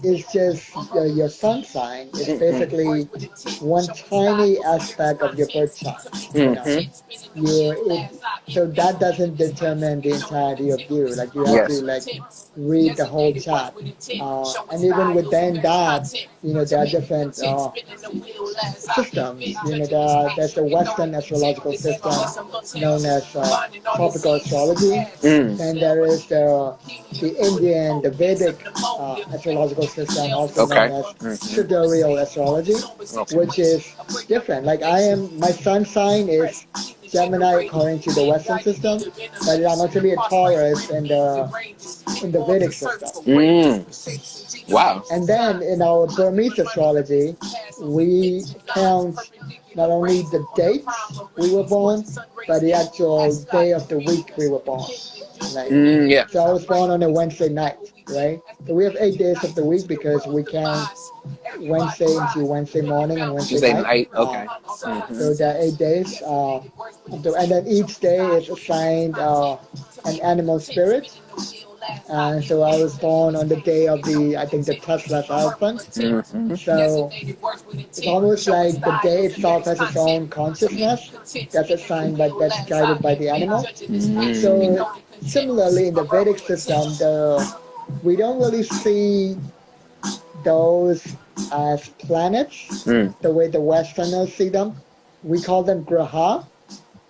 is just your sun sign. It's basically one tiny aspect of your birth chart. You know, you it so that doesn't determine the entirety of you. Like you have to Yes. like read the whole chart, and even within that, there are different systems. There's a Western astrological system known as tropical astrology. Mm. Then there is the Vedic astrological system, also known Okay. as sidereal astrology, which is different. Like my sun sign is Gemini according to the Western system, but I'm actually a Taurus in the Vedic system. Mm. Wow. And then in our Burmese astrology, we count not only the dates we were born, but the actual day of the week we were born. Like, Yeah. so I was born on a Wednesday night, right? So we have 8 days of the week because we count Wednesday into Wednesday morning and Wednesday Tuesday night. night. Okay. So there are 8 days. And then each day is assigned an animal spirit. And so I was born on the day of I think the Tesla's elephant. So it's almost like the day itself has its own consciousness that's assigned that's guided by the animal. So similarly in the Vedic system, we don't really see those as planets Mm. the way the Westerners see them. We call them graha,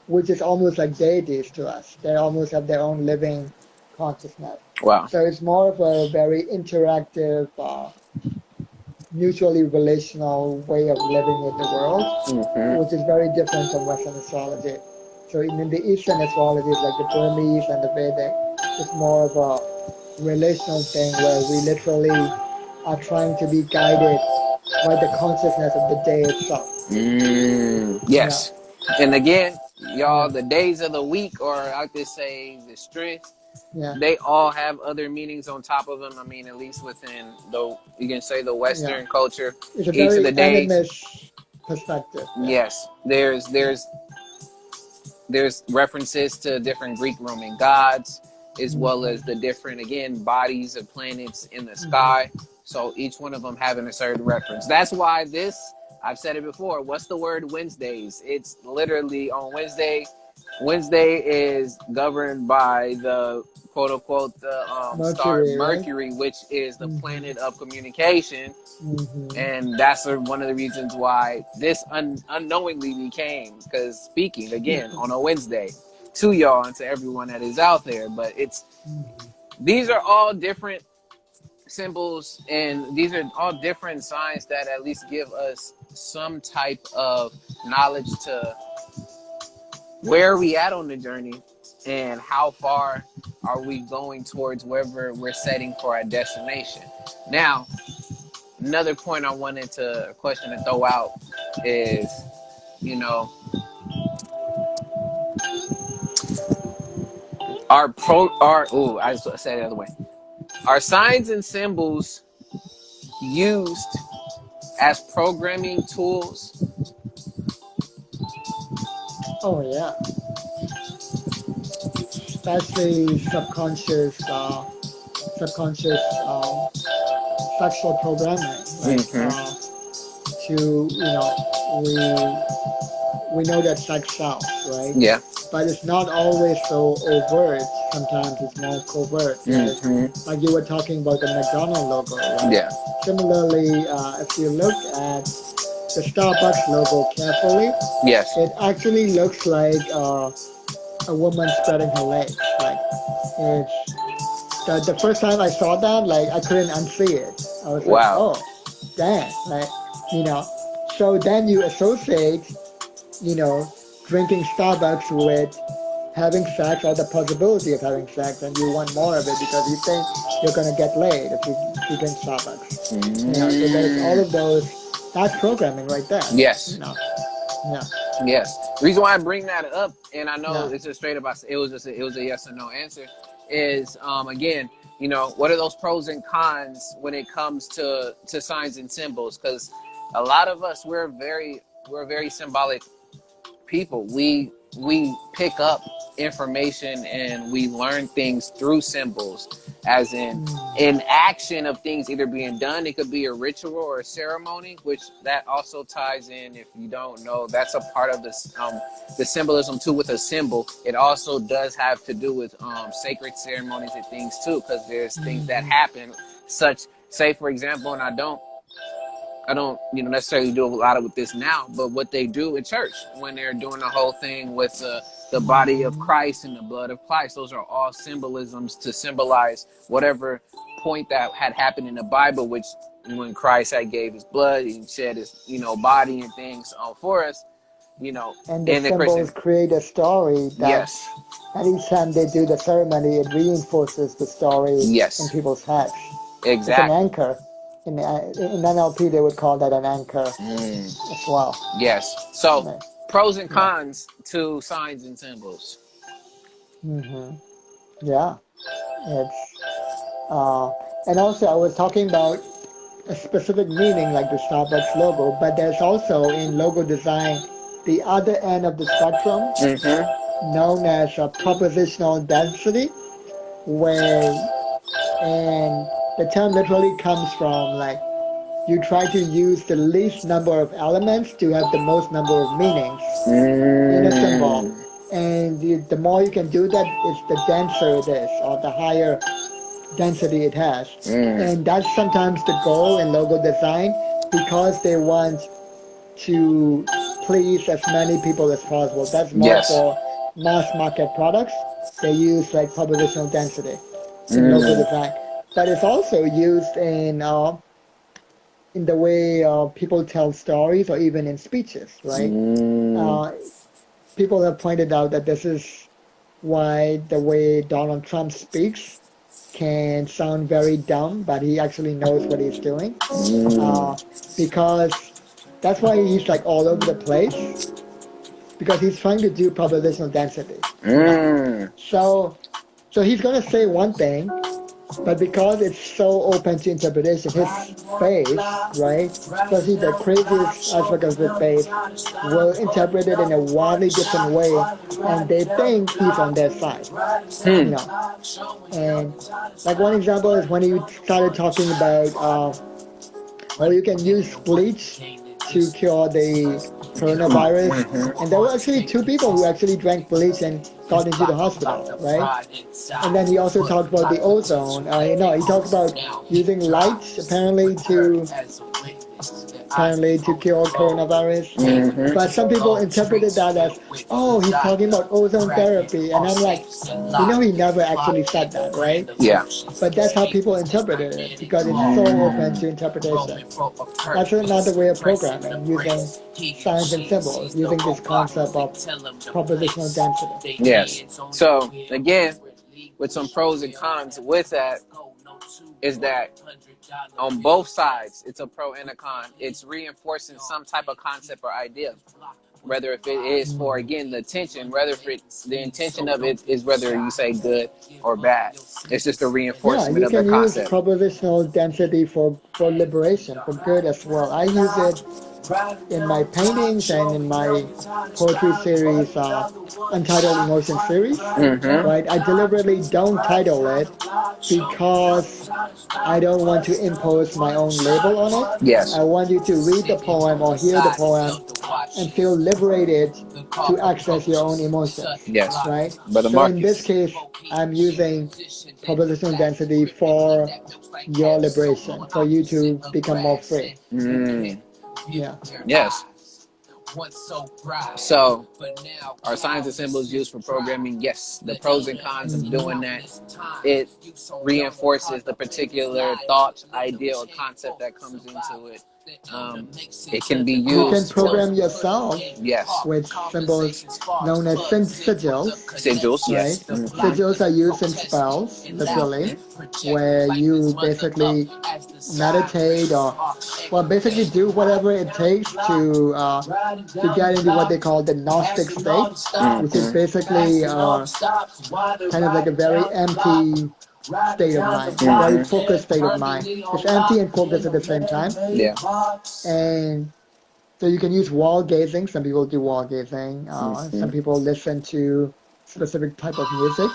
which is almost like deities to us. They almost have their own living consciousness. Wow. So it's more of a very interactive, mutually relational way of living with the world, which is very different from Western astrology. So in the Eastern astrology, like the Burmese and the Vedic, it's more of a relational thing where we literally are trying to be guided by the consciousness of the day itself. Yeah, Yes. And again, y'all, yeah, the days of the week, or I could say the strength, yeah, they all have other meanings on top of them. I mean, at least within you can say the yeah. Western culture, It's a each of the very days, animish perspective. Yeah. yes, there's references to different Greek Roman gods, as well Mm-hmm. as the different, again, bodies of planets in the Mm-hmm. sky. So each one of them having a certain reference. That's why I've said it before. What's the word Wednesdays? It's literally on Wednesday. Wednesday is governed by the quote unquote the star Mercury, right? Mercury, which is the Mm-hmm. planet of communication, Mm-hmm. and that's one of the reasons why this unknowingly became, because speaking again on a Wednesday to y'all and to everyone that is out there. But Mm-hmm. these are all different symbols, and these are all different signs that at least give us some type of knowledge to where are we at on the journey, and how far are we going towards wherever we're setting for our destination. Now, another point I wanted to question to throw out is, you know, I just said it the other way. Are signs and symbols used as programming tools? Oh yeah, especially subconscious sexual programming. Like Mm-hmm. to we know that sex sells, right? Yeah. But it's not always so overt. Sometimes it's more covert, right? Mm-hmm. Like you were talking about the McDonald logo, right? Yeah. Similarly, if you look at the Starbucks logo carefully, Yes. it actually looks like a woman spreading her legs. Like it's the first time I saw that, like I couldn't unsee it. I was like, Wow. oh, damn, like you know. So then you associate, you know, drinking Starbucks with having sex or the possibility of having sex, and you want more of it because you think you're gonna get laid if you drink Starbucks. You know, so there's all of those. That's programming right there. You Yes. know, yeah, Yes. The reason why I bring that up, and I know yeah. it's just straight up, it was a yes or no answer, is again, what are those pros and cons when it comes to signs and symbols? Because a lot of us, we're very symbolic people. We pick up information and we learn things through symbols, as Mm. in action of things either being done. It could be a ritual or a ceremony, which that also ties in. If you don't know, that's a part of the symbolism too. With a symbol, it also does have to do with sacred ceremonies and things too, because there's things that Mm-hmm. happen, such, say for example, and I don't, necessarily do a lot of with this now, but what they do in church when they're doing the whole thing with the body of Mm-hmm. Christ and the blood of Christ, those are all symbolisms to symbolize whatever point that had happened in the Bible, which when Christ had gave his blood and shed his, body and things for us, And the in the Christian, symbols create a story that yes, at each time they do the ceremony, it reinforces the story in yes, people's heads. It's an exactly, anchor. In NLP, they would call that an anchor as well. yes. So Right. pros and Yeah. cons to signs and symbols. Hmm. Yeah. It's and also I was talking about a specific meaning like the Starbucks logo, but there's also in logo design the other end of the spectrum Mm-hmm. known as a propositional density, where and the term literally comes from like you try to use the least number of elements to have the most number of meanings in a symbol. Mm. And the more you can do that, is the denser it is, or the higher density it has. Mm. And that's sometimes the goal in logo design because they want to please as many people as possible. That's more Yes. for mass market products. They use like propositional density in logo Mm. design, but it's also used in the way people tell stories or even in speeches, right? Mm. Uh, people have pointed out that this is why the way Donald Trump speaks can sound very dumb, but he actually knows what he's doing. Uh, because that's why he's like all over the place, because he's trying to do propositional density, right? Mm. So, so he's gonna say one thing, but because it's so open to interpretation, his base, right, especially the craziest aspect of his base, will interpret it in a wildly different way, and they think he's on their side, you know. And like one example is when he started talking about, well, you can use bleach to cure the coronavirus, and there were actually two people who actually drank bleach and got into the hospital, right? And then he also talked about the ozone. He talked about using lights apparently to cure coronavirus. But some people interpreted that as, oh, he's talking about ozone therapy, and I'm like, he never actually said that, right? Yeah. But that's how people interpreted it because it's so open to interpretation. That's another way of programming, using signs and symbols, using this concept of propositional density. Yes. So again, with some pros and cons with that, is that on both sides, it's a pro and a con. It's reinforcing some type of concept or idea. Whether if it is for, again, the intention, whether if it's the intention of it is whether you say good or bad. It's just a Yeah, reinforcement you of the can use concept. propositional density for liberation, for good as well. I use it in my paintings and in my poetry series, Untitled Emotion series, right? I deliberately don't title it because I don't want to impose my own label on it. Yes. I want you to read the poem or hear the poem and feel liberated to access your own emotions. Yes. Right? But the So in this Marcus. case, I'm using propositional density for your liberation, for you to become more free. Mm. Yeah. Yes. So, are signs and symbols used for programming? Yes. The pros and cons of doing that. It reinforces the particular thought, idea, or concept that comes into it. It can be You can used program for, yourself yes, with symbols known as sigils, sigils, right? yes. Mhm. Sigils are used in spells, literally, where you basically meditate or, well, basically do whatever it takes to get into what they call the Gnostic state, which is basically kind of like a very empty state of mind, very focused state of mind. It's empty and focused at the same time. Yeah. And so you can use wall gazing. Some people do wall gazing. Some people listen to specific type of music.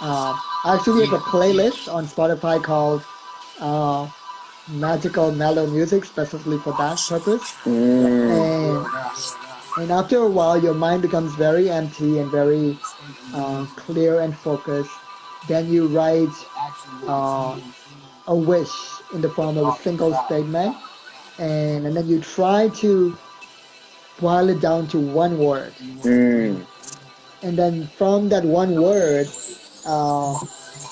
I actually have a playlist on Spotify called Magical Mellow Music, specifically for that purpose. And after a while, your mind becomes very empty and very clear and focused. Then you write a wish in the form of a single statement, and then you try to boil it down to one word. And then from that one word,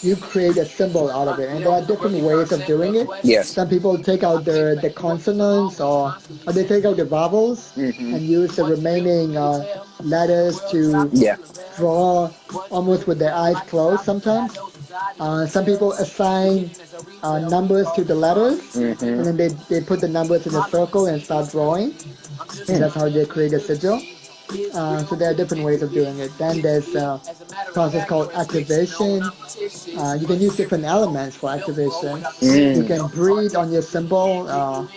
you create a symbol out of it. And there are different ways of doing it. Yes. Some people take out the consonants or they take out the vowels and use the remaining letters to Yeah. draw almost with their eyes closed sometimes. Some people assign numbers to the letters, and then they put the numbers in a circle and start drawing. And that's how they create a sigil. So there are different ways of doing it. Then there's a process called activation. You can use different elements for activation. You can breathe on your symbol.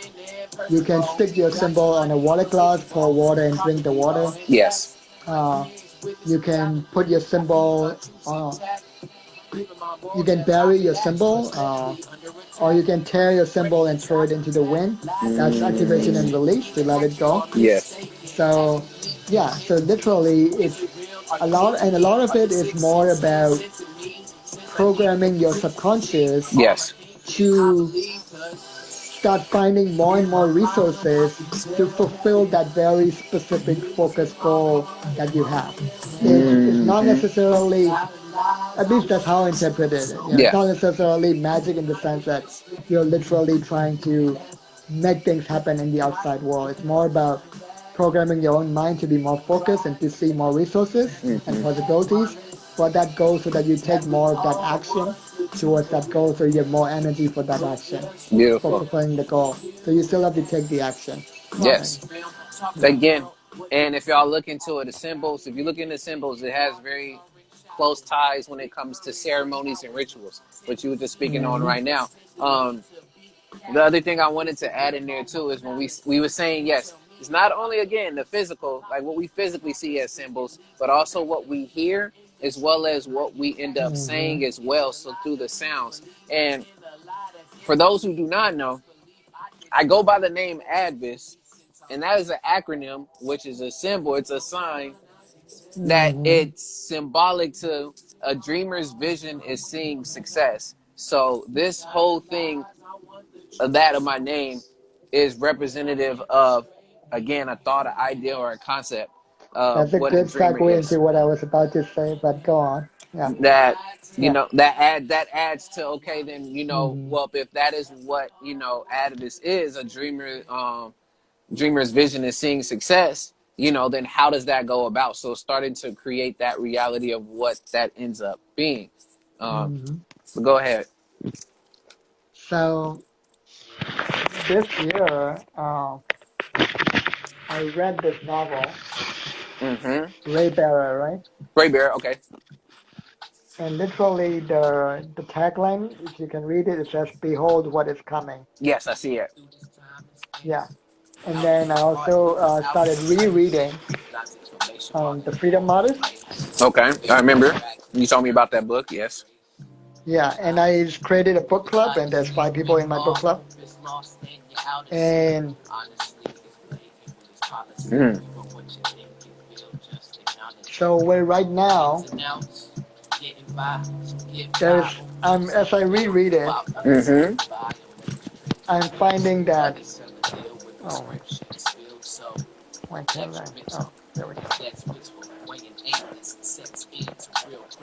You can stick your symbol on a water glass, pour water, and drink the water. Yes. You can put your symbol. You can bury your symbol, or you can tear your symbol and throw it into the wind. That's activation and release to let it go. Yes. So, yeah. So literally, it's a lot of it is more about programming your subconscious. Yes. To start finding more and more resources to fulfill that very specific focus goal that you have. It's not necessarily, at least that's how I interpret it. It's not necessarily magic in the sense that you're literally trying to make things happen in the outside world. It's more about programming your own mind to be more focused and to see more resources and possibilities for that goal so that you take more of that action towards that goal so you get more energy for that action for Beautiful. fulfilling the goal. So you still have to take the action. Right. Yes. Yeah. Again, and if y'all look into it, the symbols, if you look into symbols, it has very close ties when it comes to ceremonies and rituals, which you were just speaking on Hmm. right now. Um, the other thing I wanted to add in there too is when we were saying yes, it's not only again the physical, like what we physically see as symbols, but also what we hear as well as what we end up Hmm. saying as well. So through the sounds. And for those who do not know, I go by the name A.D.V.I.S, and that is an acronym, which is a symbol. It's a sign that Hmm. it's symbolic to a dreamer's vision is seeing success. So this whole thing of that of my name is representative of, again, a thought, an idea, or a concept of That's a what a good dreamer segue is. into what I was about to say, but go on. Yeah. That Yeah. that adds to, okay, then Hmm. well, if that is what added this is a dreamer's vision is seeing success, then how does that go about? So starting to create that reality of what that ends up being. Um, Hmm. but go ahead. So this year, I read this novel, Mm-hmm. Ray Bearer, right? Gray Bear, okay. And literally the tagline, if you can read it, it says, "Behold what is coming." Yes, I see it. Yeah. And then I also started rereading The Freedom Artist. Okay, I remember you told me about that book. Yes. Yeah, and I just created a book club, and there's 5 people in my book club. And Mm. so where right now there's as I reread it, Mm-hmm. I'm finding that oh wait, why can't I? Oh, there we go.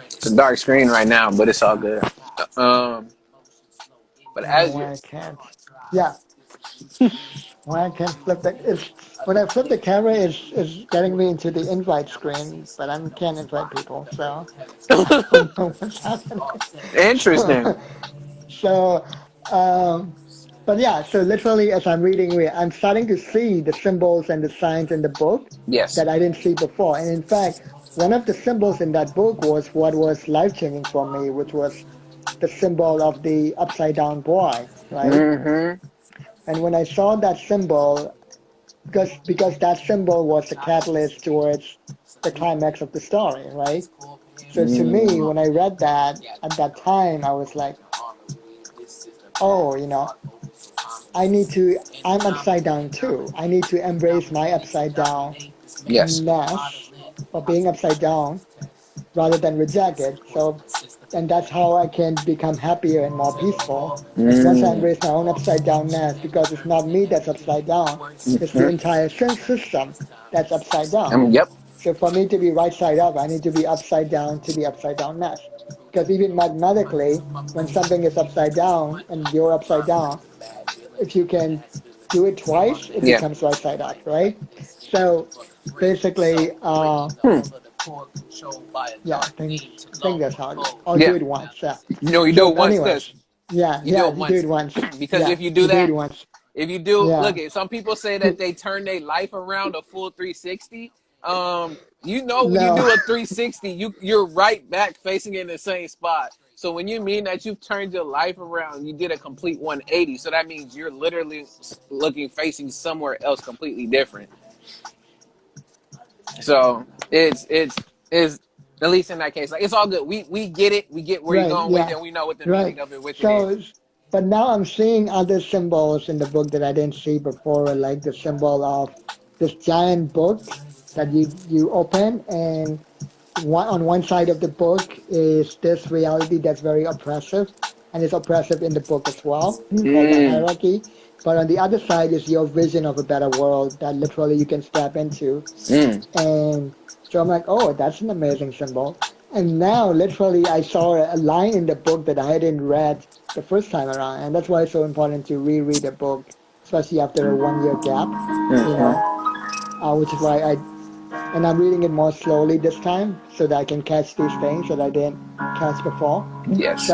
It's a dark screen right now, but it's all good. Um, but I don't know as you, why I can't. Yeah, why I can't flip the it's when I flip the camera it's getting me into the invite screen, but I can't invite people, so I don't know what's happening. interesting. So so um but yeah, so literally as I'm reading it, I'm starting to see the symbols and the signs in the book Yes. that I didn't see before. And in fact, one of the symbols in that book was what was life changing for me, which was the symbol of the upside down boy, right? Mm-hmm. And when I saw that symbol, because that symbol was the catalyst towards the climax of the story, right? So to me, Mm. when I read that at that time, I was like, oh, I need to, I'm upside down too. I need to embrace my upside down Yes. ness or being upside down rather than reject it. So, and that's how I can become happier and more peaceful. Once I Mm. embrace my own upside downness, because it's not me that's upside down, it's the Mm-hmm. entire system that's upside down. Yep. So for me to be right side up, I need to be upside down to be upside downness. Because even mathematically, when something is upside down and you're upside down, if you can do it twice, it Yeah. becomes right side up, right? So basically, Hmm. yeah, I think that's how it goes. Or do Yeah. it once, yeah. You do So, it once, anyways, cause yeah, you do yeah, it you do once, it once, because yeah, if you do you do it that, once, if you do look yeah. at some people say that they turn their life around a full 360. When you No, do a 360, you're right back facing in the same spot. So when you mean that you've turned your life around, you did a complete 180. So that means you're literally looking facing somewhere else completely different. So it's at least in that case, like, it's all good. We get it. We get where you're right, going with it, yeah, and we know what the right. meaning of it with it is. So, but now I'm seeing other symbols in the book that I didn't see before, like the symbol of this giant book that you open, and on one side of the book is this reality that's very oppressive, and it's oppressive in the book as well, called the Mm, hierarchy. But on the other side is your vision of a better world that literally you can step into. mm. And so I'm like, oh, that's an amazing symbol. And now, literally, I saw a line in the book that I hadn't read the first time around. And that's why it's so important to reread a book, especially after a 1 year gap, you know. which is why and I'm reading it more slowly this time so that I can catch these things that I didn't catch before. Yes.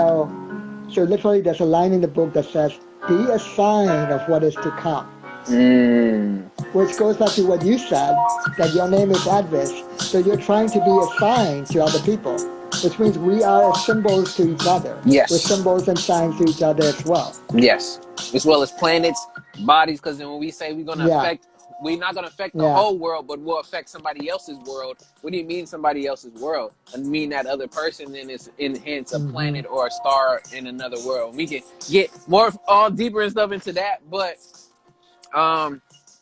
So literally, there's a line in the book that says, "Be a sign of what is to come," Mm. which goes back to what you said, that your name is A.D.V.I.S.S. So you're trying to be a sign to other people, which means we are symbols to each other. We're Yes. symbols and signs to each other as well. Yes. As well as planets, bodies, because then when we say Yeah, we're not gonna affect the yeah, whole world, but we'll affect somebody else's world. What do you mean somebody else's world? I mean that other person then is in hence a hmm, planet or a star in another world. We can get more all deeper and stuff into that, but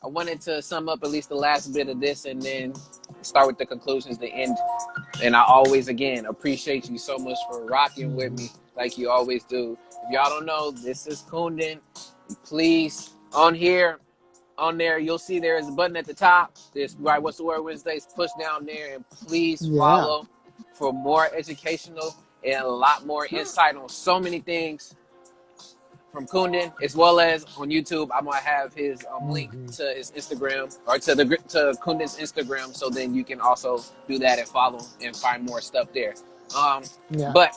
I wanted to sum up at least the last bit of this and then start with the conclusions, the end. And I always, again, appreciate you so much for rocking with hmm, me like you always do. If y'all don't know, this is Kundan. Please, on there, you'll see there is a button at the top. This right, what's the word Wednesdays? Push down there and please yeah, follow for more educational and a lot more insight on so many things from Kundan, as well as on YouTube. I'm gonna have his link hmm, to his Instagram or to Kundan's Instagram, so then you can also do that and follow and find more stuff there. Um, yeah. but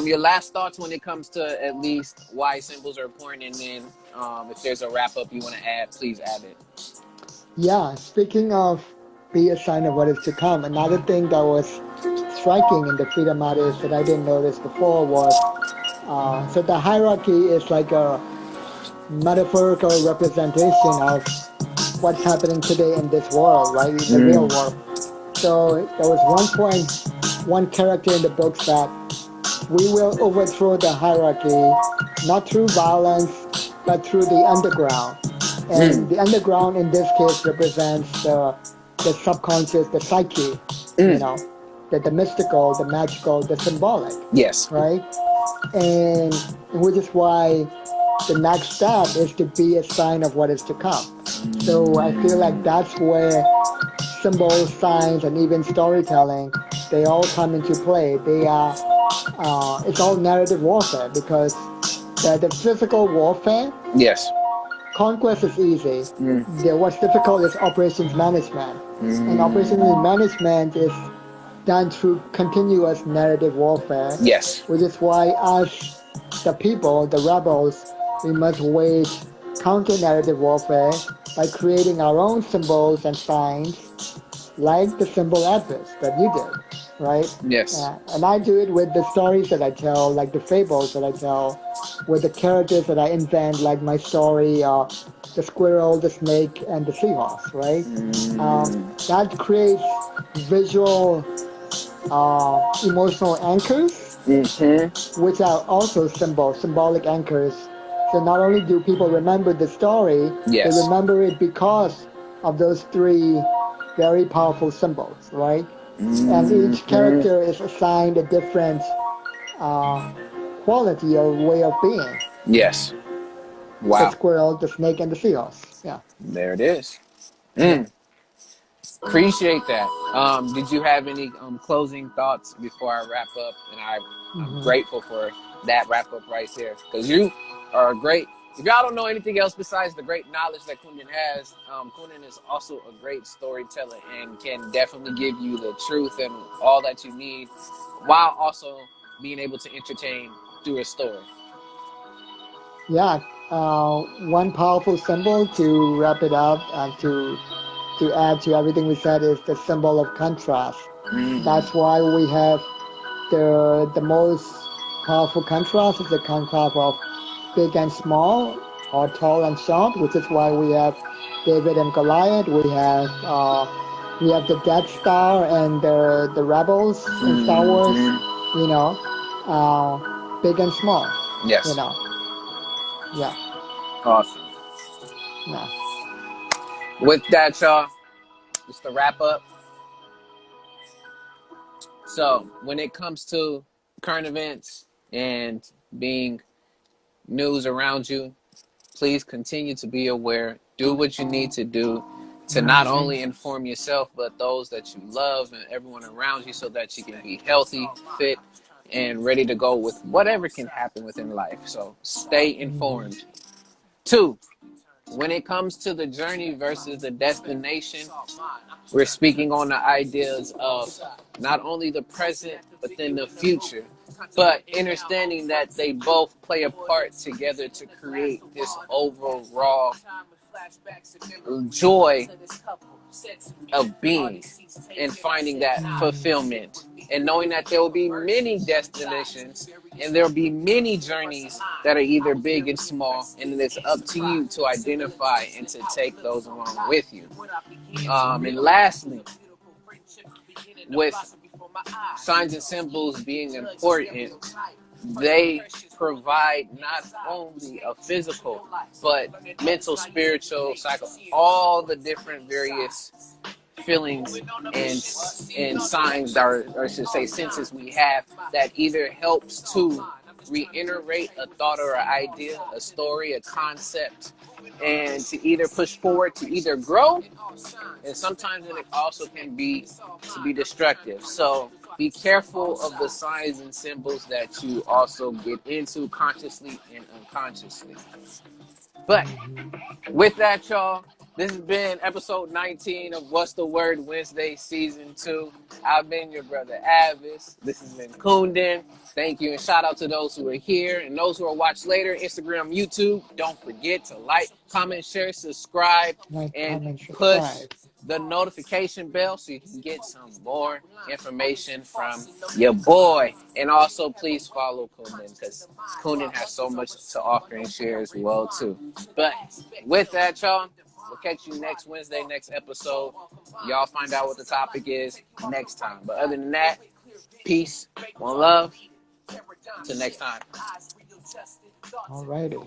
your last thoughts when it comes to at least why symbols are important, and then if there's a wrap up you want to add, please add it. Yeah, speaking of be a sign of what is to come, another thing that was striking in the Freedom Artist that I didn't notice before was so the hierarchy is like a metaphorical representation of what's happening today in this world, right? In the real Mm. world. So there was one point, one character in the book said, "We will overthrow the hierarchy not through violence, but through the underground." And Mm. the underground in this case represents the subconscious, the psyche, you Mm. know, the mystical, the magical, the symbolic, Yes. right? And which is why the next step is to be a sign of what is to come. So I feel like that's where symbols, signs, and even storytelling, they all come into play. They are it's all narrative warfare because the physical warfare, Yes. conquest is easy. Mm. What's difficult is operations management. And operations Mm. management is done through continuous narrative warfare, Yes. which is why us, the people, the rebels, we must wage counter narrative warfare by creating our own symbols and signs like the symbol A.D.V.I.S.S that you did, right? Yes. And I do it with the stories that I tell, like the fables that I tell, with the characters that I invent, like my story, the squirrel, the snake, and the seahorse, right? Mm. That creates visual, emotional anchors, Mm-hmm. which are also symbolic anchors. So not only do people remember the story, they Yes. remember it because of those three very powerful symbols, right? And each Mm-hmm. character is assigned a different uh, quality or way of being. Yes. The Wow. squirrel, the snake, and the seahorse. Yeah, There it is. yeah. Mm. Appreciate that. Did you have any closing thoughts before I wrap up? And I'm Hmm. grateful for that wrap up right there because you are great. If y'all don't know anything else besides the great knowledge that Kundan has, Kundan is also a great storyteller and can definitely give you the truth and all that you need while also being able to entertain through a story. Yeah, one powerful symbol to wrap it up and to add to everything we said is the symbol of contrast. That's Mm. why we have the most powerful contrast is the contrast of big and small or tall and short, which is why we have David and Goliath. We have the Death Star and the rebels in Star Wars. Mm-hmm. You know, uh, big and small. You Yes. know, yeah, Awesome. yeah. With that, y'all, just to wrap up. So, when it comes to current events and being news around you, please continue to be aware. Do what you need to do to not Hmm. only inform yourself, but those that you love and everyone around you so that you can be healthy, fit, and ready to go with whatever can happen within life. So, stay Hmm. informed. Two, when it comes to the journey versus the destination, we're speaking on the ideas of not only the present, but then the future, but understanding that they both play a part together to create this overall joy of being and finding that fulfillment, and knowing that there will be many destinations and there will be many journeys that are either big and small, and it's up to you to identify and to take those along with you. And lastly, with signs and symbols being important, they provide not only a physical, but mental, spiritual, psycho, all the different various feelings and signs, or I should say senses we have, that either helps to reiterate a thought or an idea, a story, a concept, and to either push forward, to either grow, and sometimes it also can be to be destructive. So be careful of the signs and symbols that you also get into consciously and unconsciously. But with that, y'all, this has been episode 19 of What's the Word Wednesday Season 2. I've been your brother A.D.V.I.S. This has been Kundan. Thank you, and shout out to those who are here and those who will watch later, Instagram, YouTube. Don't forget to like, comment, share, subscribe, Like, and comment, push subscribe. the notification bell so you can get some more information from your boy. And also, please follow Kundan, because Kundan has so much to offer and share as well, too. But with that, y'all, we'll catch you next Wednesday, next episode. Y'all find out what the topic is next time. But other than that, peace, one love. Till next time. Alrighty.